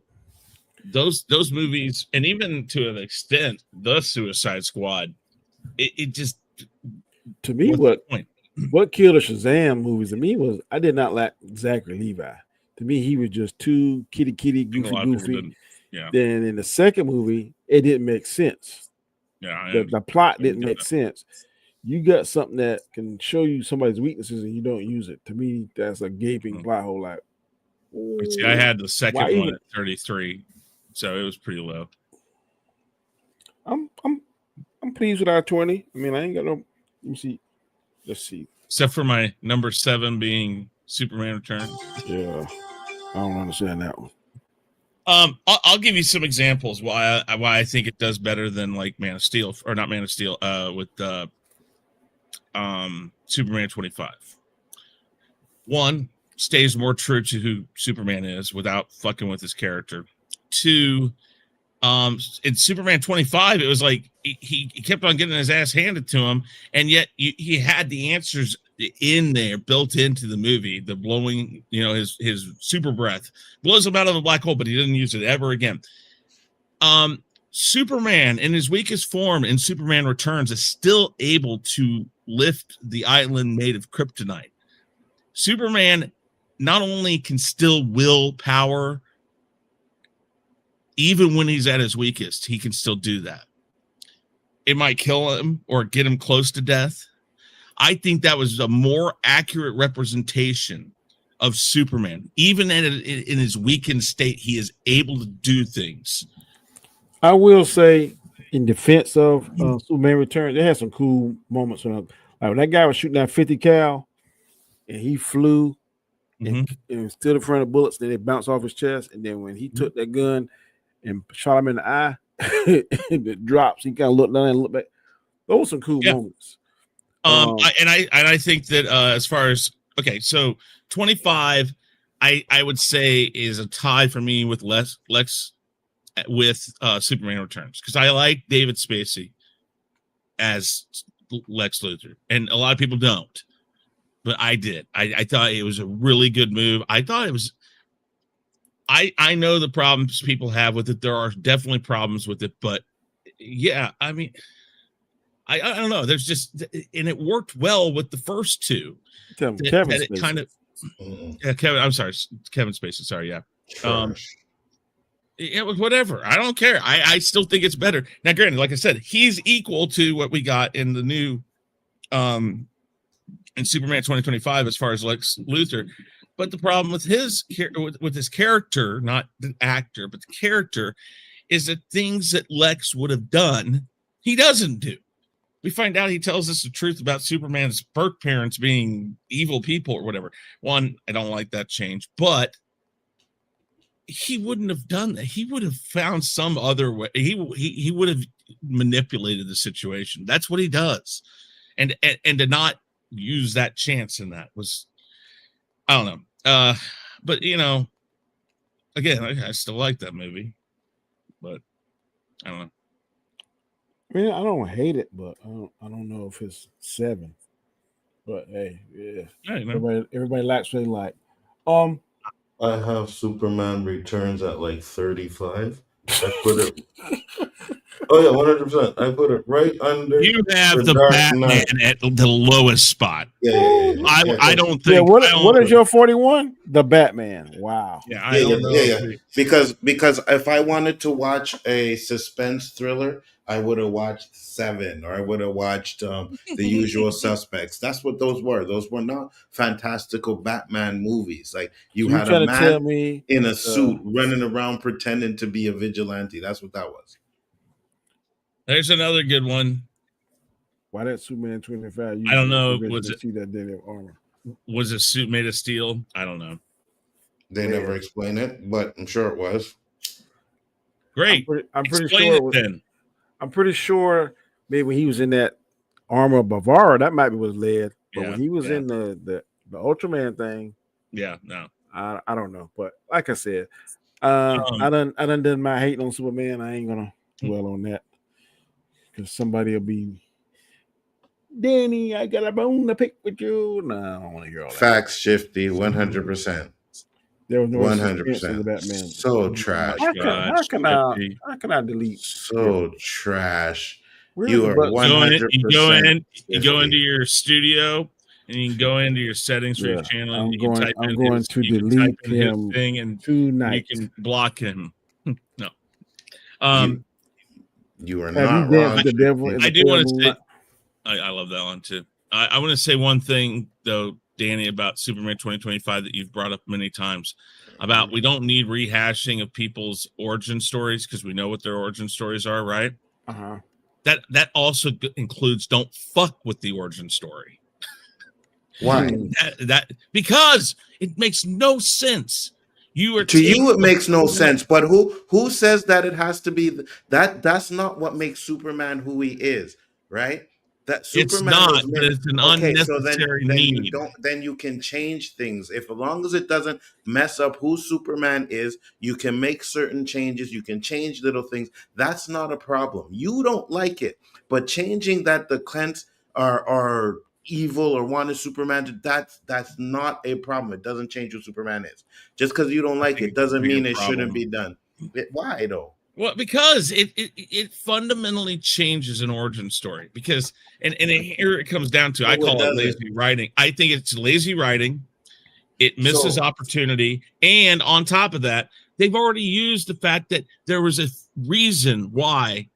[SPEAKER 5] those movies, and even to an extent, the Suicide Squad. It just,
[SPEAKER 3] to me, what killed the Shazam movies to me was I did not like Zachary Levi. To me, he was just too kitty, goofy.
[SPEAKER 5] Yeah.
[SPEAKER 3] Then in the second movie, it didn't make sense.
[SPEAKER 5] Yeah,
[SPEAKER 3] the plot didn't make sense. You got something that can show you somebody's weaknesses and you don't use it. To me, that's a gaping plot hole. Like,
[SPEAKER 5] see, I had the second one at 33, so it was pretty low.
[SPEAKER 3] I'm pleased with our 20. I mean, I ain't got no. Let's see.
[SPEAKER 5] Except for my number 7 being Superman Returns.
[SPEAKER 3] Yeah, I don't understand that one.
[SPEAKER 5] I'll give you some examples why I think it does better than like Man of Steel, or not Man of Steel, with Superman 25. One, stays more true to who Superman is without fucking with his character. 2, in Superman 25, it was like he kept on getting his ass handed to him, and yet he had the answers in there built into the movie. The blowing, his super breath blows him out of a black hole, but he didn't use it ever again. Superman in his weakest form in Superman Returns is still able to lift the island made of kryptonite. Superman not only can still will power, even when he's at his weakest, he can still do that. It might kill him or get him close to death. I think that was a more accurate representation of Superman. Even in his weakened state, he is able to do things.
[SPEAKER 3] I will say, in defense of Superman Returns, they had some cool moments. Like when that guy was shooting that 50 cal, and he flew and stood in front of bullets, then they bounced off his chest, and then when he took that gun and shot him in the eye, it drops. He kind of looked down and looked back. Those were some cool moments.
[SPEAKER 5] I think that as far as so 25, I would say is a tie for me with Lex with Superman Returns, because I like David Spacey as Lex Luthor, and a lot of people don't, but I did. I thought it was a really good move. I thought it was. I know the problems people have with it. There are definitely problems with it, but yeah, I mean, I don't know. There's just, and it worked well with the first two.
[SPEAKER 3] Kevin
[SPEAKER 5] I'm sorry, Kevin Spacey. Sorry, yeah. It was whatever. I don't care. I still think it's better. Now, granted, like I said, he's equal to what we got in the new in Superman 2025 as far as Lex Luthor. But the problem with his character, not the actor, but the character, is that things that Lex would have done, he doesn't do. We find out he tells us the truth about Superman's birth parents being evil people or whatever. One, I don't like that change, but he wouldn't have done that. He would have found some other way. He would have manipulated the situation. That's what he does. And to not use that chance in that was, I don't know. But you know, again, I still like that movie, but I don't know.
[SPEAKER 3] I mean, I don't hate it, but I don't know if it's 7. But hey, yeah. Everybody likes what they like.
[SPEAKER 4] I have Superman Returns at like 35. I put it. Oh yeah, 100%. I put it right under.
[SPEAKER 5] You have the
[SPEAKER 4] Dark
[SPEAKER 5] Batman
[SPEAKER 4] Knight.
[SPEAKER 5] at the lowest spot.
[SPEAKER 4] Yeah.
[SPEAKER 5] I don't think.
[SPEAKER 3] Yeah, what is your 41? The Batman. Wow.
[SPEAKER 5] Yeah, I don't know.
[SPEAKER 4] Yeah. Because if I wanted to watch a suspense thriller, I would have watched 7, or I would have watched The Usual Suspects. That's what those were. Those were not fantastical Batman movies. Like you had a man in a suit running around pretending to be a vigilante. That's what that was.
[SPEAKER 5] There's another good one.
[SPEAKER 3] Why that Superman 25?
[SPEAKER 5] I don't know. Was it
[SPEAKER 3] see that daily armor?
[SPEAKER 5] Was a suit made of steel? I don't know.
[SPEAKER 4] They never explain it, but I'm sure it was.
[SPEAKER 5] Great.
[SPEAKER 3] I'm pretty
[SPEAKER 5] Explain
[SPEAKER 3] sure
[SPEAKER 5] it then.
[SPEAKER 3] I'm pretty sure maybe when he was in that armor of Bavara, that might be was lead. But when he was in the Ultraman thing,
[SPEAKER 5] no.
[SPEAKER 3] I don't know. But like I said, I done my hating on Superman. I ain't gonna dwell on that. Because somebody will be, Danny, I got a bone to pick with you. No, I don't want to hear all that.
[SPEAKER 4] Facts, Shifty, 100%.
[SPEAKER 3] There was no
[SPEAKER 4] 100%.
[SPEAKER 3] with that man.
[SPEAKER 4] So trash.
[SPEAKER 3] How can I delete?
[SPEAKER 4] So trash.
[SPEAKER 3] You are
[SPEAKER 4] 100%.
[SPEAKER 5] You go into your studio and you can go into your settings for your channel.
[SPEAKER 3] I'm
[SPEAKER 5] and
[SPEAKER 3] going to delete him
[SPEAKER 5] thing and
[SPEAKER 3] tonight.
[SPEAKER 5] You can block him. No.
[SPEAKER 4] You are not wrong.
[SPEAKER 5] I do want to say, I love that one too. I want to say one thing though, Danny, about Superman 2025 that you've brought up many times about we don't need rehashing of people's origin stories because we know what their origin stories are, right?
[SPEAKER 3] Uh-huh.
[SPEAKER 5] That also includes don't fuck with the origin story.
[SPEAKER 4] Why?
[SPEAKER 5] That because it makes no sense.
[SPEAKER 4] It makes no sense, but who says that it has to be that's not what makes Superman who he is, right? That Superman
[SPEAKER 5] it's an unnecessary need.
[SPEAKER 4] Then you can change things. If as long as it doesn't mess up who Superman is, you can make certain changes, you can change little things. That's not a problem. You don't like it, but changing that the Clint's are evil or wanted Superman to that's not a problem. It doesn't change who Superman is. Just because you don't like it doesn't mean it shouldn't be done. Why though?
[SPEAKER 5] Well, because it fundamentally changes an origin story. Because and here it comes down to I call it lazy writing. I think it's lazy writing. It misses opportunity, and on top of that, they've already used the fact that there was a reason why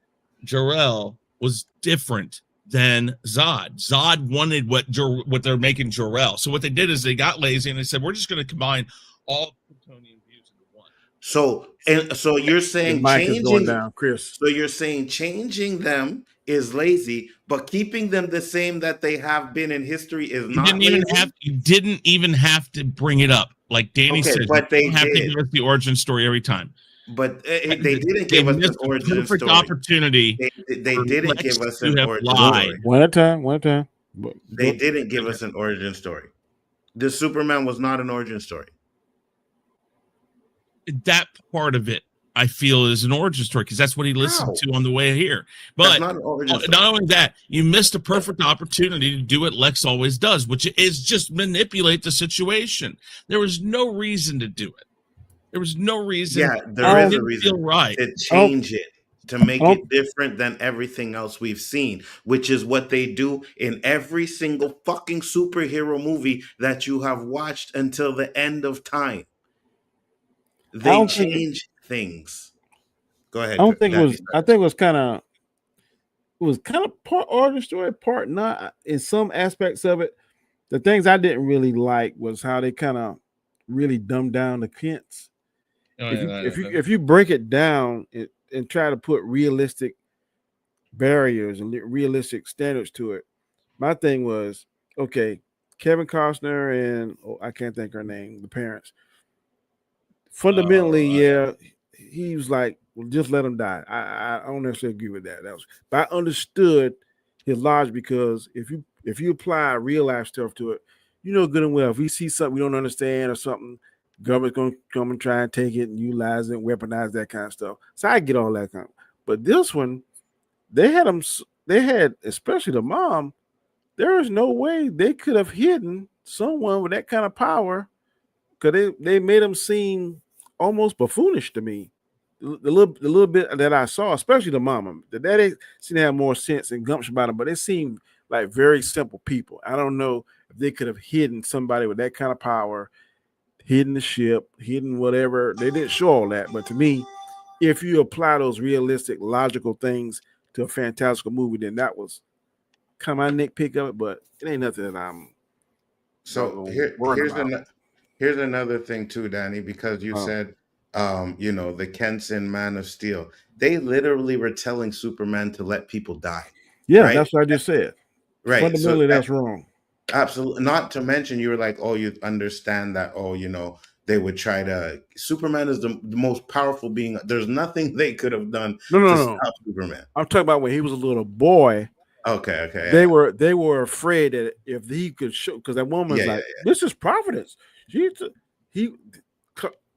[SPEAKER 5] Jor-El was different than Zod. Zod wanted what they're making Jor-El. So what they did is they got lazy and they said, we're just going to combine all Kryptonian views into one.
[SPEAKER 4] So you're saying changing
[SPEAKER 3] down, Chris.
[SPEAKER 4] So you're saying changing them is lazy, but keeping them the same that they have been in history is not lazy?
[SPEAKER 5] You didn't even have to bring it up. Like Danny said,
[SPEAKER 4] but they
[SPEAKER 5] have to give us the origin story every time.
[SPEAKER 4] But they didn't give us an origin story.
[SPEAKER 5] Opportunity.
[SPEAKER 4] They didn't give us an origin story.
[SPEAKER 3] One at a time.
[SPEAKER 4] They didn't give us an origin story. The Superman was not an origin story.
[SPEAKER 5] That part of it, I feel, is an origin story because that's what he listened to on the way here. But not only that, you missed a perfect opportunity to do what Lex always does, which is just manipulate the situation. There was no reason to do it. There was no reason.
[SPEAKER 4] Yeah, there is a reason to change it, to make it different than everything else we've seen, which is what they do in every single fucking superhero movie that you have watched until the end of time. They change
[SPEAKER 6] things. Go ahead.
[SPEAKER 3] I don't think it
[SPEAKER 6] Danny.
[SPEAKER 3] was. I think it was kind of. It was kind of part origin story, part not. In some aspects of it, the things I didn't really like was how they kind of really dumbed down the Kents. If you break it down and try to put realistic barriers and realistic standards to it, my thing was okay. Kevin Costner and I can't think her name, the parents. Fundamentally, yeah, he was like, well, just let him die. I don't necessarily agree with that. But I understood his logic because if you apply real life stuff to it, you know good and well if we see something we don't understand or something, government's gonna come and try and take it and utilize it, weaponize that kind of stuff. So I get all that kind of. But this one, they had especially the mom. There is no way they could have hidden someone with that kind of power because they made him seem almost buffoonish to me. The little bit that I saw, especially the mama, the daddy seemed to have more sense and gumption about him, but they seemed like very simple people. I don't know if they could have hidden somebody with that kind of power, hidden the ship, hidden whatever. They didn't show all that, but to me, if you apply those realistic, logical things to a fantastical movie, then that was kind of my nitpick of it, but it ain't nothing that I'm
[SPEAKER 6] So here's another thing too, Danny, because you said the Kents in Man of Steel, they literally were telling Superman to let people die.
[SPEAKER 3] Yeah,
[SPEAKER 6] right?
[SPEAKER 3] That's what I just said.
[SPEAKER 6] Right.
[SPEAKER 3] Fundamentally, that's wrong.
[SPEAKER 6] Absolutely. Not to mention, you were like, oh, you understand that, they would try to. Superman is the most powerful being. There's nothing they could have done to stop Superman.
[SPEAKER 3] I'm talking about when he was a little boy.
[SPEAKER 6] Okay.
[SPEAKER 3] They were afraid that if he could show, because that woman's this is Providence.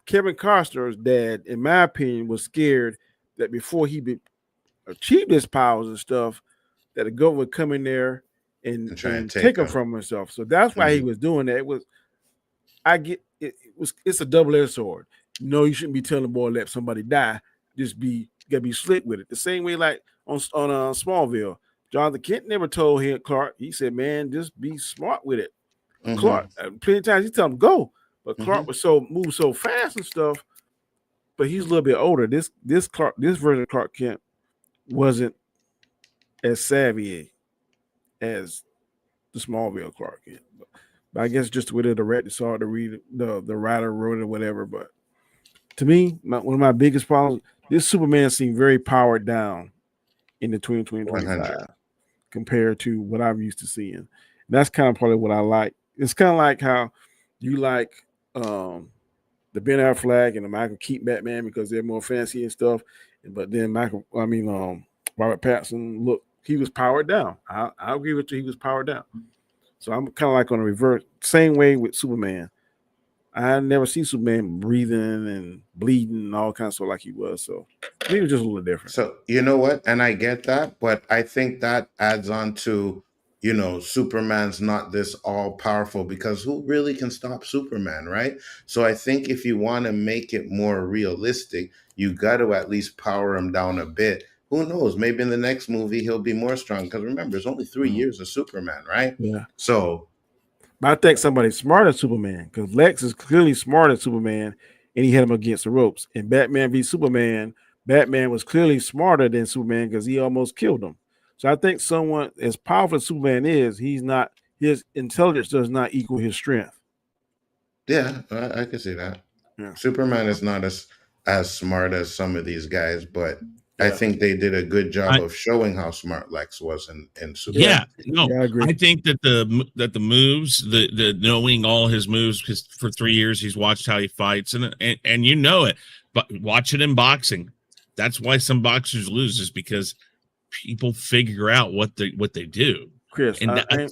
[SPEAKER 3] Kevin Costner's dad, in my opinion, was scared that before he achieved his powers and stuff, that the government would come in there and take him from himself. So that's why he was doing that. It's a double-edged sword. No, you shouldn't be telling the boy let somebody die. You gotta be slick with it. The same way like on Smallville. Jonathan Kent never told Clark. He said, man, just be smart with it. Clark, plenty of times he tell him go. But Clark was moved so fast and stuff. But he's a little bit older. This version of Clark Kent wasn't as savvy as the Smallville Clark Kent. But I guess just the way the director saw it, the writer wrote it or whatever. But to me, one of my biggest problems, this Superman seemed very powered down in the 2025 compared to what I'm used to seeing. And that's kind of probably what I like. It's kind of like how you like the Ben Affleck and the Michael Keaton Batman because they're more fancy and stuff. But then Robert Pattinson, look, he was powered down. I agree with you. He was powered down. So I'm kind of like on the reverse. Same way with Superman. I never seen Superman breathing and bleeding and all kinds of stuff like he was. So he was just a little different.
[SPEAKER 6] So you know what? And I get that, but I think that adds on to, Superman's not this all powerful because who really can stop Superman, right? So I think if you want to make it more realistic, you got to at least power him down a bit. Who knows? Maybe in the next movie he'll be more strong because remember, it's only 3 years of Superman, right?
[SPEAKER 3] Yeah.
[SPEAKER 6] So
[SPEAKER 3] I think somebody's smarter than Superman because Lex is clearly smarter than Superman and he had him against the ropes. In Batman v Superman, Batman was clearly smarter than Superman because he almost killed him. So I think someone as powerful as Superman is, his intelligence does not equal his strength.
[SPEAKER 6] Yeah, I can see that.
[SPEAKER 3] Yeah.
[SPEAKER 6] Superman is not as smart as some of these guys, but I think they did a good job of showing how smart Lex was in Superman.
[SPEAKER 5] Yeah, no,
[SPEAKER 3] I agree.
[SPEAKER 5] I think that the moves, the knowing all his moves, because for 3 years he's watched how he fights, and it, but watch it in boxing. That's why some boxers lose, is because people figure out what they do.
[SPEAKER 3] Chris,
[SPEAKER 5] and
[SPEAKER 3] I'm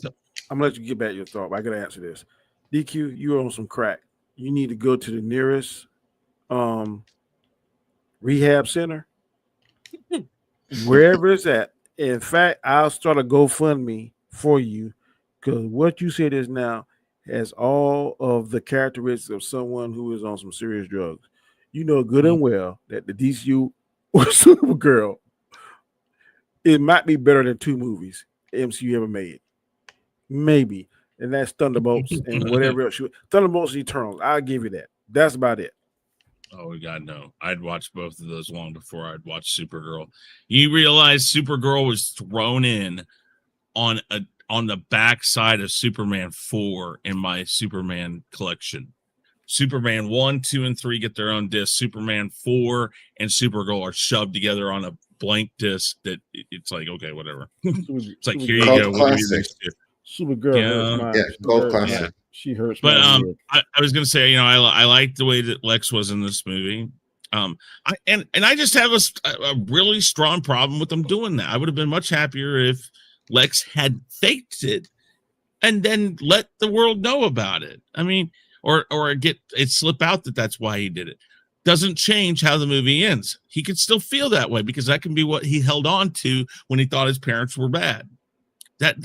[SPEAKER 3] gonna let you get back your thought, but I gotta answer this. DQ, you're on some crack. You need to go to the nearest rehab center, wherever it's at. In fact, I'll start a GoFundMe for you because what you said is now has all of the characteristics of someone who is on some serious drugs. You know good and well that the DCU or Supergirl, it might be better than 2 movies the MCU ever made. Maybe. And that's Thunderbolts and whatever else. Thunderbolts and Eternals. I'll give you that. That's about it.
[SPEAKER 5] Oh God, no! I'd watched both of those long before I'd watched Supergirl. You realize Supergirl was thrown in on the backside of Superman 4 in my Superman collection. Superman 1, 2, and 3 get their own disc. Superman 4 and Supergirl are shoved together on a blank disc that it's like, okay, whatever. It's like, here you
[SPEAKER 6] Cult
[SPEAKER 5] go. What do you
[SPEAKER 6] classic.
[SPEAKER 5] think?
[SPEAKER 3] Supergirl hurts mine.
[SPEAKER 6] Yeah,
[SPEAKER 3] She
[SPEAKER 6] cult
[SPEAKER 3] hurts
[SPEAKER 6] classic.
[SPEAKER 3] mine. She hurts
[SPEAKER 5] But
[SPEAKER 3] my head.
[SPEAKER 5] I was gonna say, I like the way that Lex was in this movie. I just have a really strong problem with them doing that. I would have been much happier if Lex had faked it and then let the world know about it. I mean, or get it slip out that that's why he did it. Doesn't change how the movie ends. He could still feel that way because that can be what he held on to when he thought his parents were bad. That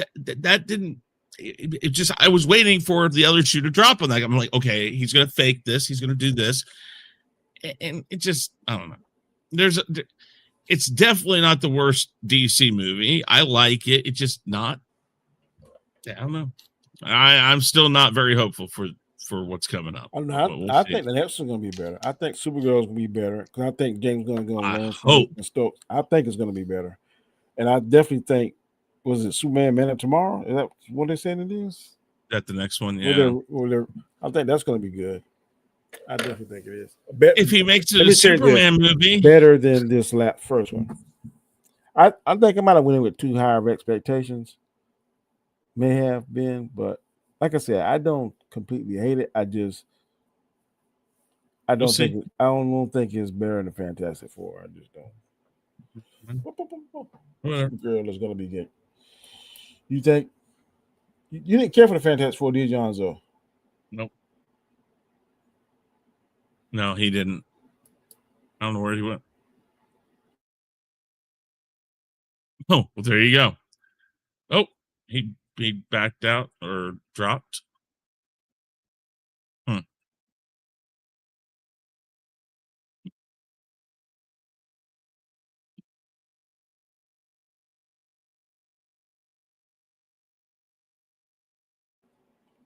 [SPEAKER 5] didn't. It just, I was waiting for the other shoe to drop on that. I'm like, okay, he's gonna fake this. He's gonna do this, and it just, I don't know. It's definitely not the worst DC movie. I like it. It's just not. I don't know. I'm still not very hopeful for what's coming up.
[SPEAKER 3] I think the next one's gonna be better. I think Supergirl's gonna be better because I think James Gunn's gonna learn from Stokes. I think it's gonna be better, and I definitely think, was it Superman Man of Tomorrow? Is that what they saying it is?
[SPEAKER 5] That the next one, yeah.
[SPEAKER 3] I think that's gonna be good. I definitely think it is.
[SPEAKER 5] If he makes it a Superman movie,
[SPEAKER 3] better than this first one. I think I might have went in with too high of expectations. May have been, but like I said, I don't completely hate it. I don't think it's better than Fantastic Four. I just don't. Girl is gonna be good. You think you didn't care for the Fantastic Four, did you, Jonzo?
[SPEAKER 5] Nope. No, he didn't. I don't know where he went. Oh, well, there you go. Oh, he backed out or dropped.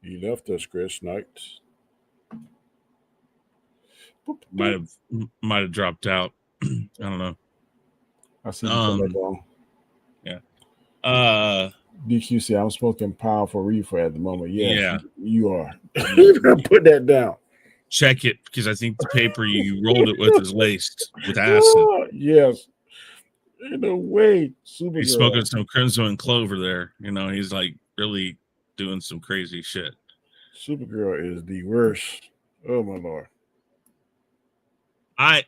[SPEAKER 3] He left us, Chris Knight.
[SPEAKER 5] Might have dropped out. I don't know.
[SPEAKER 3] I see you come back on.
[SPEAKER 5] Yeah.
[SPEAKER 3] DQC, I'm smoking powerful reefer at the moment. Yes,
[SPEAKER 5] yeah,
[SPEAKER 3] you are. Put that down.
[SPEAKER 5] Check it, because I think the paper you rolled it with is laced with acid.
[SPEAKER 3] Yes. In a way, Supergirl.
[SPEAKER 5] He's smoking some crimson and clover there. He's like really doing some crazy shit.
[SPEAKER 3] Supergirl is the worst. Oh my Lord.
[SPEAKER 5] I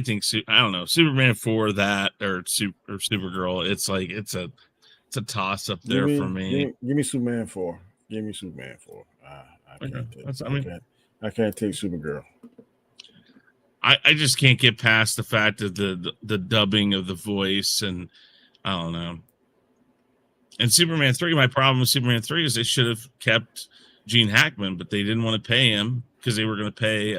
[SPEAKER 5] think I don't know, Superman 4 that or Supergirl. It's like it's a toss up there for me.
[SPEAKER 3] Give me Superman 4. Give me Superman 4. I can't take Supergirl.
[SPEAKER 5] I just can't get past the fact of the dubbing of the voice, and I don't know. And Superman 3, my problem with Superman 3 is they should have kept Gene Hackman, but they didn't want to pay him because they were going to pay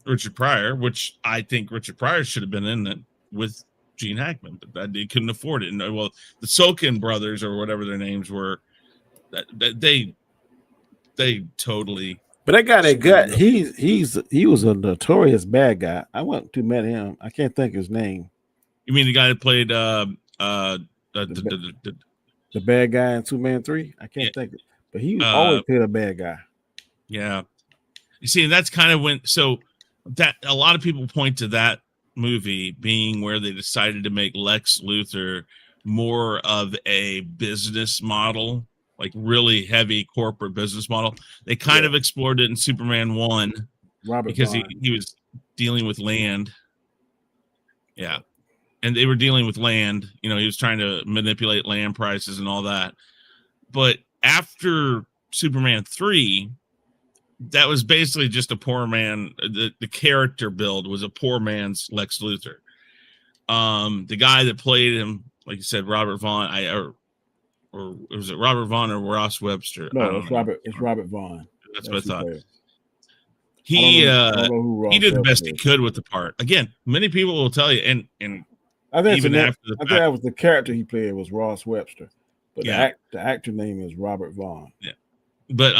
[SPEAKER 5] Richard Pryor, which I think Richard Pryor should have been in it with Gene Hackman, but they couldn't afford it. And well, the Sokin brothers or whatever their names were, that they totally.
[SPEAKER 3] But that guy that got he was a notorious bad guy. I went to met him. I can't think his name.
[SPEAKER 5] You mean the guy that played the
[SPEAKER 3] bad guy in Superman 3? I can't think of it. But he always played a bad guy.
[SPEAKER 5] Yeah. You see, and that's kind of that a lot of people point to that movie being where they decided to make Lex Luthor more of a business model, like really heavy corporate business model. They kind of explored it in Superman 1 because he was dealing with land. Yeah. And they were dealing with land. He was trying to manipulate land prices and all that. But after Superman 3, that was basically just a poor man. The character build was a poor man's Lex Luthor. The guy that played him, like you said, Robert Vaughn, or was it Robert Vaughn or Ross Webster?
[SPEAKER 3] No, it's Robert. It's Robert Vaughn.
[SPEAKER 5] That's what I thought. He did the best he could with the part. Again, many people will tell you, and
[SPEAKER 3] I think
[SPEAKER 5] even after the fact,
[SPEAKER 3] that was the character he played was Ross Webster, but
[SPEAKER 5] yeah.
[SPEAKER 3] the actor name is Robert Vaughn.
[SPEAKER 5] Yeah, but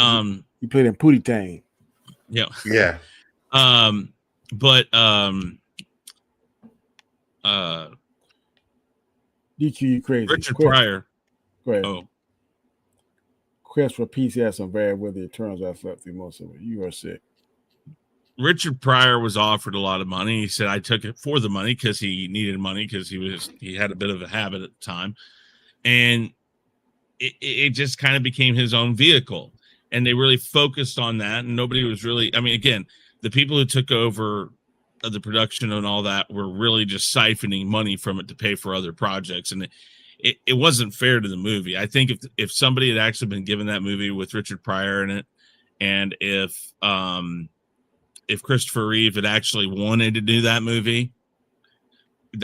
[SPEAKER 3] he played in Pootie Tang.
[SPEAKER 5] Yeah,
[SPEAKER 6] yeah.
[SPEAKER 5] But
[SPEAKER 3] DQ, you crazy.
[SPEAKER 5] Richard Pryor.
[SPEAKER 3] Go ahead.
[SPEAKER 5] Oh,
[SPEAKER 3] Quest for Peace has some very worthy turns. I slept through most of it. You are sick.
[SPEAKER 5] Richard Pryor was offered a lot of money. He said, I took it for the money because he needed money because he had a bit of a habit at the time. And it just kind of became his own vehicle. And they really focused on that. And nobody was really, I mean, again, the people who took over the production and all that were really just siphoning money from it to pay for other projects. And it wasn't fair to the movie. I think if somebody had actually been given that movie with Richard Pryor in it, and if Christopher Reeve had actually wanted to do that movie,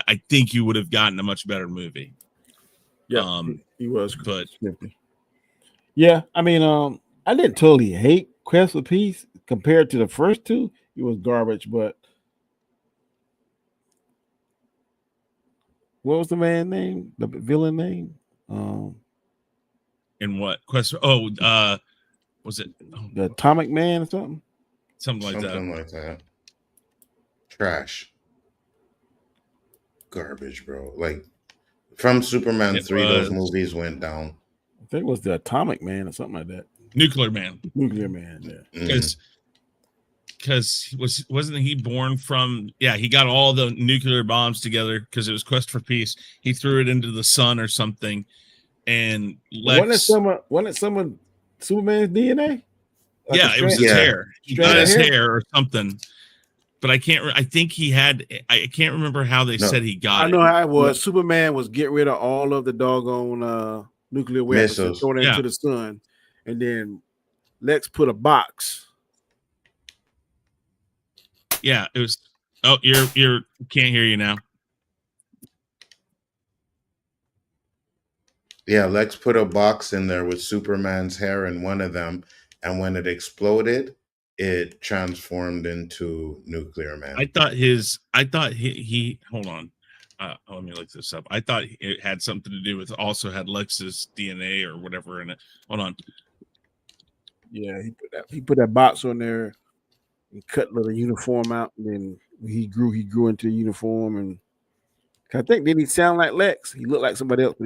[SPEAKER 5] I think you would have gotten a much better movie.
[SPEAKER 3] Yeah, he was.
[SPEAKER 5] But
[SPEAKER 3] yeah, I mean, I didn't totally hate Quest for Peace compared to the first two. It was garbage, but what was the man name? The villain name?
[SPEAKER 5] In what Quest? Oh, was it
[SPEAKER 3] the Atomic Man or something?
[SPEAKER 5] Something like
[SPEAKER 4] that. Trash. Garbage, bro. Like from Superman 3, those movies went down.
[SPEAKER 3] I think it was the Atomic Man or something like that.
[SPEAKER 5] Nuclear Man.
[SPEAKER 3] Nuclear Man, yeah.
[SPEAKER 5] Because wasn't he born from? Yeah, he got all the nuclear bombs together because it was Quest for Peace. He threw it into the sun or something, and Lex.
[SPEAKER 3] Wasn't it someone Superman's DNA?
[SPEAKER 5] Like yeah, it was his hair. He got his hair or something. But I can't. I think he had. I can't remember how they said he got it.
[SPEAKER 3] I know how it was. Superman was get rid of all of the doggone nuclear weapons and throw it into the sun, and then Lex put a box.
[SPEAKER 5] Yeah, it was. Oh, you're can't hear you now.
[SPEAKER 4] Yeah, Lex put a box in there with Superman's hair in one of them, and when it exploded, it transformed into Nuclear Man.
[SPEAKER 5] I thought he hold on. Let me look this up. I thought it had something to do with also had Lex's DNA or whatever in it. Hold on.
[SPEAKER 3] Yeah, he put that box on there and cut the uniform out, and then he grew into a uniform, and I think didn't he sound like Lex? He looked like somebody else,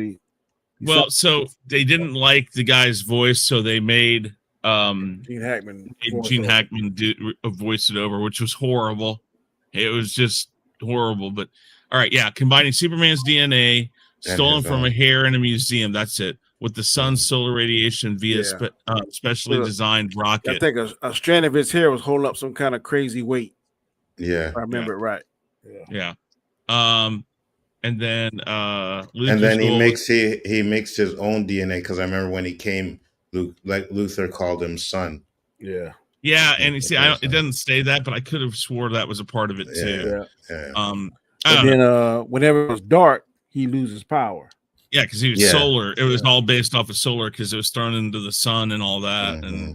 [SPEAKER 3] but
[SPEAKER 5] so they didn't like the guy's voice, so they made
[SPEAKER 3] Gene Hackman
[SPEAKER 5] voice it over, which was horrible. It was just horrible. But all right, yeah, combining Superman's DNA stolen from a hair in a museum. That's it. With the sun's solar radiation via specially designed rocket.
[SPEAKER 3] I think a strand of his hair was holding up some kind of crazy weight.
[SPEAKER 4] Yeah,
[SPEAKER 3] if I remember it right.
[SPEAKER 5] Yeah. And then
[SPEAKER 4] he mixed his own DNA because I remember when he came, Luthor called him son.
[SPEAKER 3] Yeah.
[SPEAKER 5] Yeah, and you see, it doesn't say that, but I could have swore that was a part of it too.
[SPEAKER 3] Yeah. Whenever it was dark, he loses power.
[SPEAKER 5] Yeah, because he was solar. It was all based off of solar because it was thrown into the sun and all that. Mm-hmm.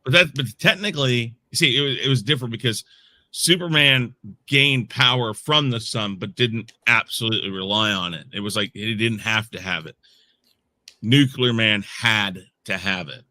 [SPEAKER 5] But technically, you see, it was different because Superman gained power from the sun, but didn't absolutely rely on it. It was like he didn't have to have it. Nuclear Man had to have it.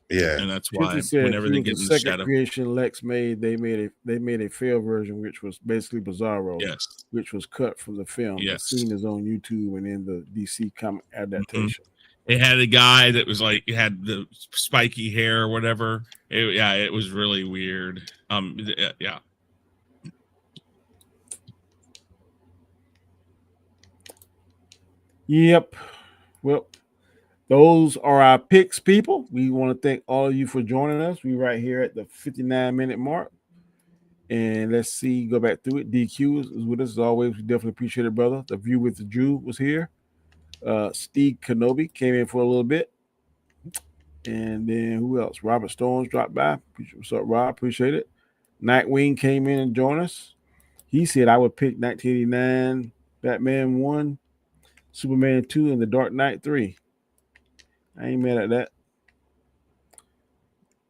[SPEAKER 4] Yeah,
[SPEAKER 5] and that's why whenever they get in the shadow
[SPEAKER 3] creation Lex made, they made a failed version, which was basically Bizarro, which was cut from the film. Seen his own YouTube and in the DC comic adaptation.
[SPEAKER 5] Mm-hmm. It had a guy that was like had the spiky hair or whatever. It was really weird. Yeah.
[SPEAKER 3] Yep. Well, those are our picks, people. We want to thank all of you for joining us. We're right here at the 59-minute mark. And let's see, go back through it. DQ is with us as always. We definitely appreciate it, brother. The View with the Jew was here. Steve Kenobi came in for a little bit. And then who else? Robert Stones dropped by. What's up, Rob? Appreciate it. Nightwing came in and joined us. He said I would pick 1989, Batman 1, Superman 2, and The Dark Knight 3. I ain't mad at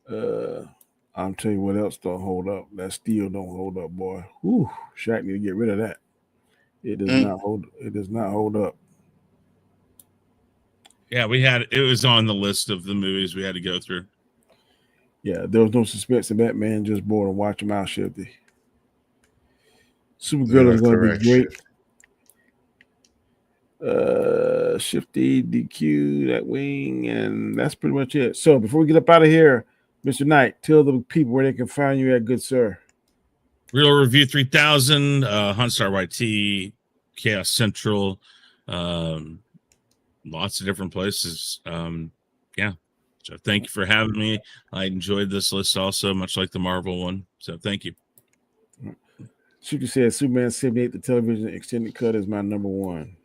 [SPEAKER 3] that. I'll tell you what else don't hold up. That steel don't hold up, boy. Whew, Shaq need to get rid of that. It does not hold. It does not hold up.
[SPEAKER 5] Yeah, it was on the list of the movies we had to go through.
[SPEAKER 3] Yeah, there was no suspense in that, man. Just bored and watch him out, Shifty. Supergirl is going to be great. Shifty, DQ, that wing, and that's pretty much it. So before we get up out of here, Mr. Knight, tell the people where they can find you at, good sir.
[SPEAKER 5] Real Review 3000, Huntstar YT, Khaos Central, lots of different places. Yeah. So thank you for having me. I enjoyed this list also, much like the Marvel one. So thank you.
[SPEAKER 3] Shifty said Superman 78, the television extended cut, is my number one.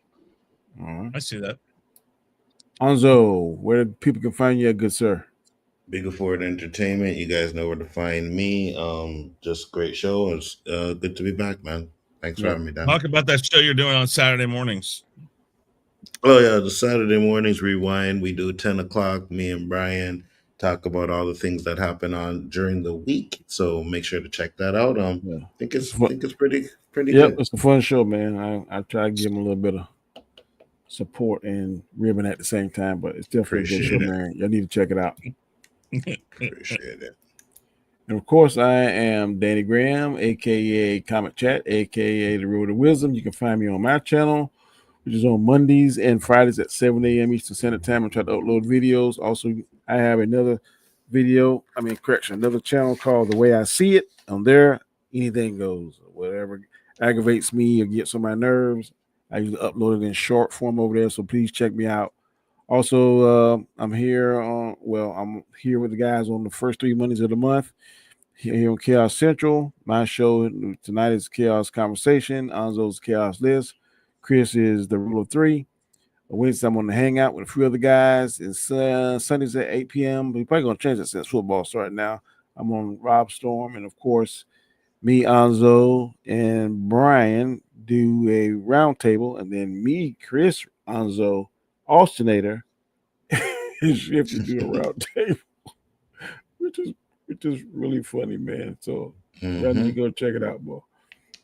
[SPEAKER 3] All right.
[SPEAKER 5] I see that.
[SPEAKER 3] Anzo, where people can find you at, good sir?
[SPEAKER 4] Biggaford Entertainment. You guys know where to find me. Just great show. It's good to be back, man. Thanks for having me down.
[SPEAKER 5] Talk about that show you're doing on Saturday mornings.
[SPEAKER 4] Oh yeah, the Saturday mornings rewind. We do 10 o'clock. Me and Brian talk about all the things that happen on during the week. So make sure to check that out. I think it's pretty good.
[SPEAKER 3] It's a fun show, man. I try to give them a little bit of support and ribbon at the same time, but it's definitely a good show, man. Y'all need to check it out.
[SPEAKER 4] Appreciate it.
[SPEAKER 3] And of course, I am Danny Graham, aka Comic Chat, aka The Road to Wisdom. You can find me on my channel, which is on Mondays and Fridays at 7 a.m. Eastern Standard Time. I try to upload videos. Also, I have another channel called The Way I See It. On there, anything goes. Whatever aggravates me or gets on my nerves, I usually upload it in short form over there. So please check me out. Also, I'm here with the guys on the first 3 Mondays of the month here on Khaos Central. My show tonight is Khaotic Conversation. Anzo's Khaos List. Chris is the Rule of Three. Wednesday, I'm on the Hangout with a few other guys. It's Sundays at 8 p.m. We're probably going to change that since football started now. I'm on Rob Storm. And, of course, me, Anzo, and Brian do a roundtable. And then me, Chris, Anzo, Alternator, and Shifty do a roundtable, which is really funny, man. So y'all need to go check it out, boy.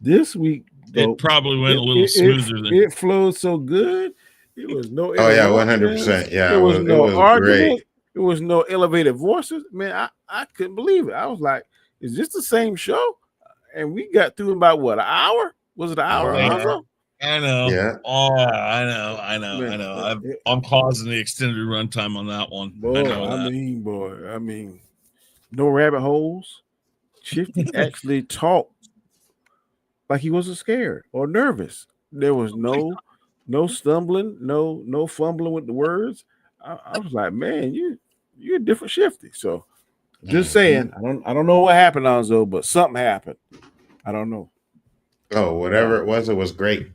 [SPEAKER 3] This week, though,
[SPEAKER 5] it probably went a little smoother than
[SPEAKER 3] it flowed so good. It was no
[SPEAKER 4] 100%. Yeah,
[SPEAKER 3] there was no argument.
[SPEAKER 4] Great.
[SPEAKER 3] There was no elevated voices. Man, I couldn't believe it. I was like, is this the same show? And we got through in about what, an hour? Was it an hour?
[SPEAKER 5] I know.
[SPEAKER 4] Yeah.
[SPEAKER 5] Oh, I know. I'm causing the extended runtime on that one.
[SPEAKER 3] Boy, I mean, no rabbit holes. Shifty actually talked like he wasn't scared or nervous. There was no stumbling, no fumbling with the words. I was like, man, you're a different Shifty. So just saying, I don't know what happened, Anzo, but something happened. I don't know.
[SPEAKER 4] Oh, whatever it was great.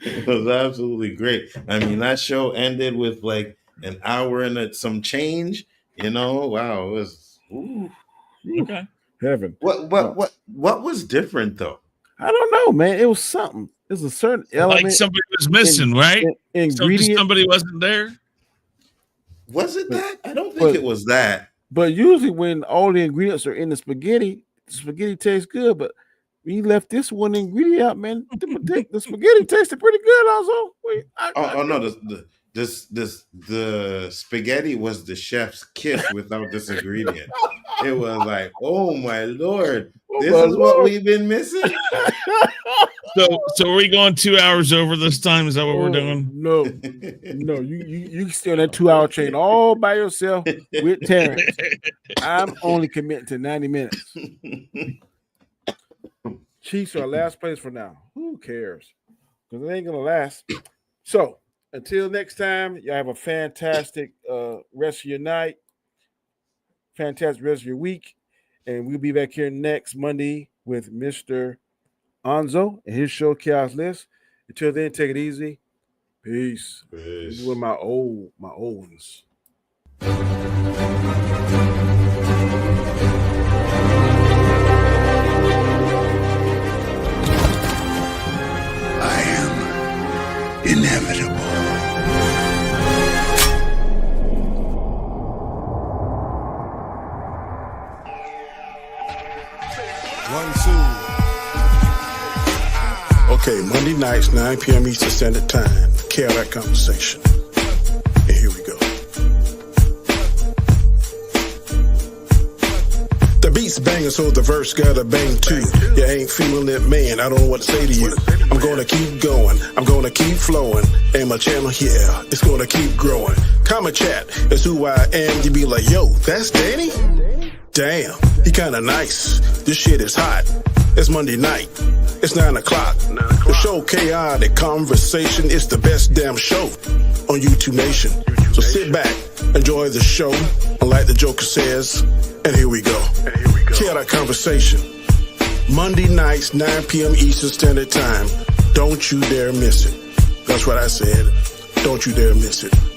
[SPEAKER 4] It was absolutely great. I mean, that show ended with like an hour and some change. You know, wow, it was
[SPEAKER 5] okay.
[SPEAKER 3] Heaven.
[SPEAKER 4] What was different though?
[SPEAKER 3] I don't know, man. It was something. There's a certain element.
[SPEAKER 5] Like somebody was missing, right?
[SPEAKER 3] Ingredient.
[SPEAKER 5] Somebody wasn't there.
[SPEAKER 4] Was it that? I don't think it was that.
[SPEAKER 3] But usually when all the ingredients are in the spaghetti tastes good. But we left this one ingredient out, man. The spaghetti tasted pretty good, also.
[SPEAKER 4] The spaghetti was the chef's kiss without this ingredient. It was like, oh my Lord, what we've been missing.
[SPEAKER 5] So are we going 2 hours over this time? Is that what we're doing?
[SPEAKER 3] No, you stay on that 2 hour chain all by yourself with Terrence. I'm only committing to 90 minutes. Chiefs are last place for now. Who cares? Because it ain't gonna last. So until next time, y'all have a fantastic rest of your night, fantastic rest of your week, and we'll be back here next Monday with Mr. Anzo and his show Khaos List. Until then, take it easy. Peace. This is one of my old ones.
[SPEAKER 2] I am inevitable. Okay, Monday nights, 9 p.m. Eastern Standard Time, Khaotic Conversation. And here we go.
[SPEAKER 1] beat's banging, so the verse gotta bang too. You ain't feeling it, man, I don't know what to say to you. I'm gonna keep going, I'm gonna keep flowing. And my channel, yeah, it's gonna keep growing. Comment chat is who I am. You be like, yo, that's Danny? Damn, he kinda nice. This shit is hot. It's Monday night. It's 9 o'clock. The show Khaotic Conversation is the best damn show on YouTube Nation. So sit back, enjoy the show, and like the Joker says, and here we go. Khaotic Conversation. Monday nights, 9 p.m. Eastern Standard Time. Don't you dare miss it. That's what I said. Don't you dare miss it.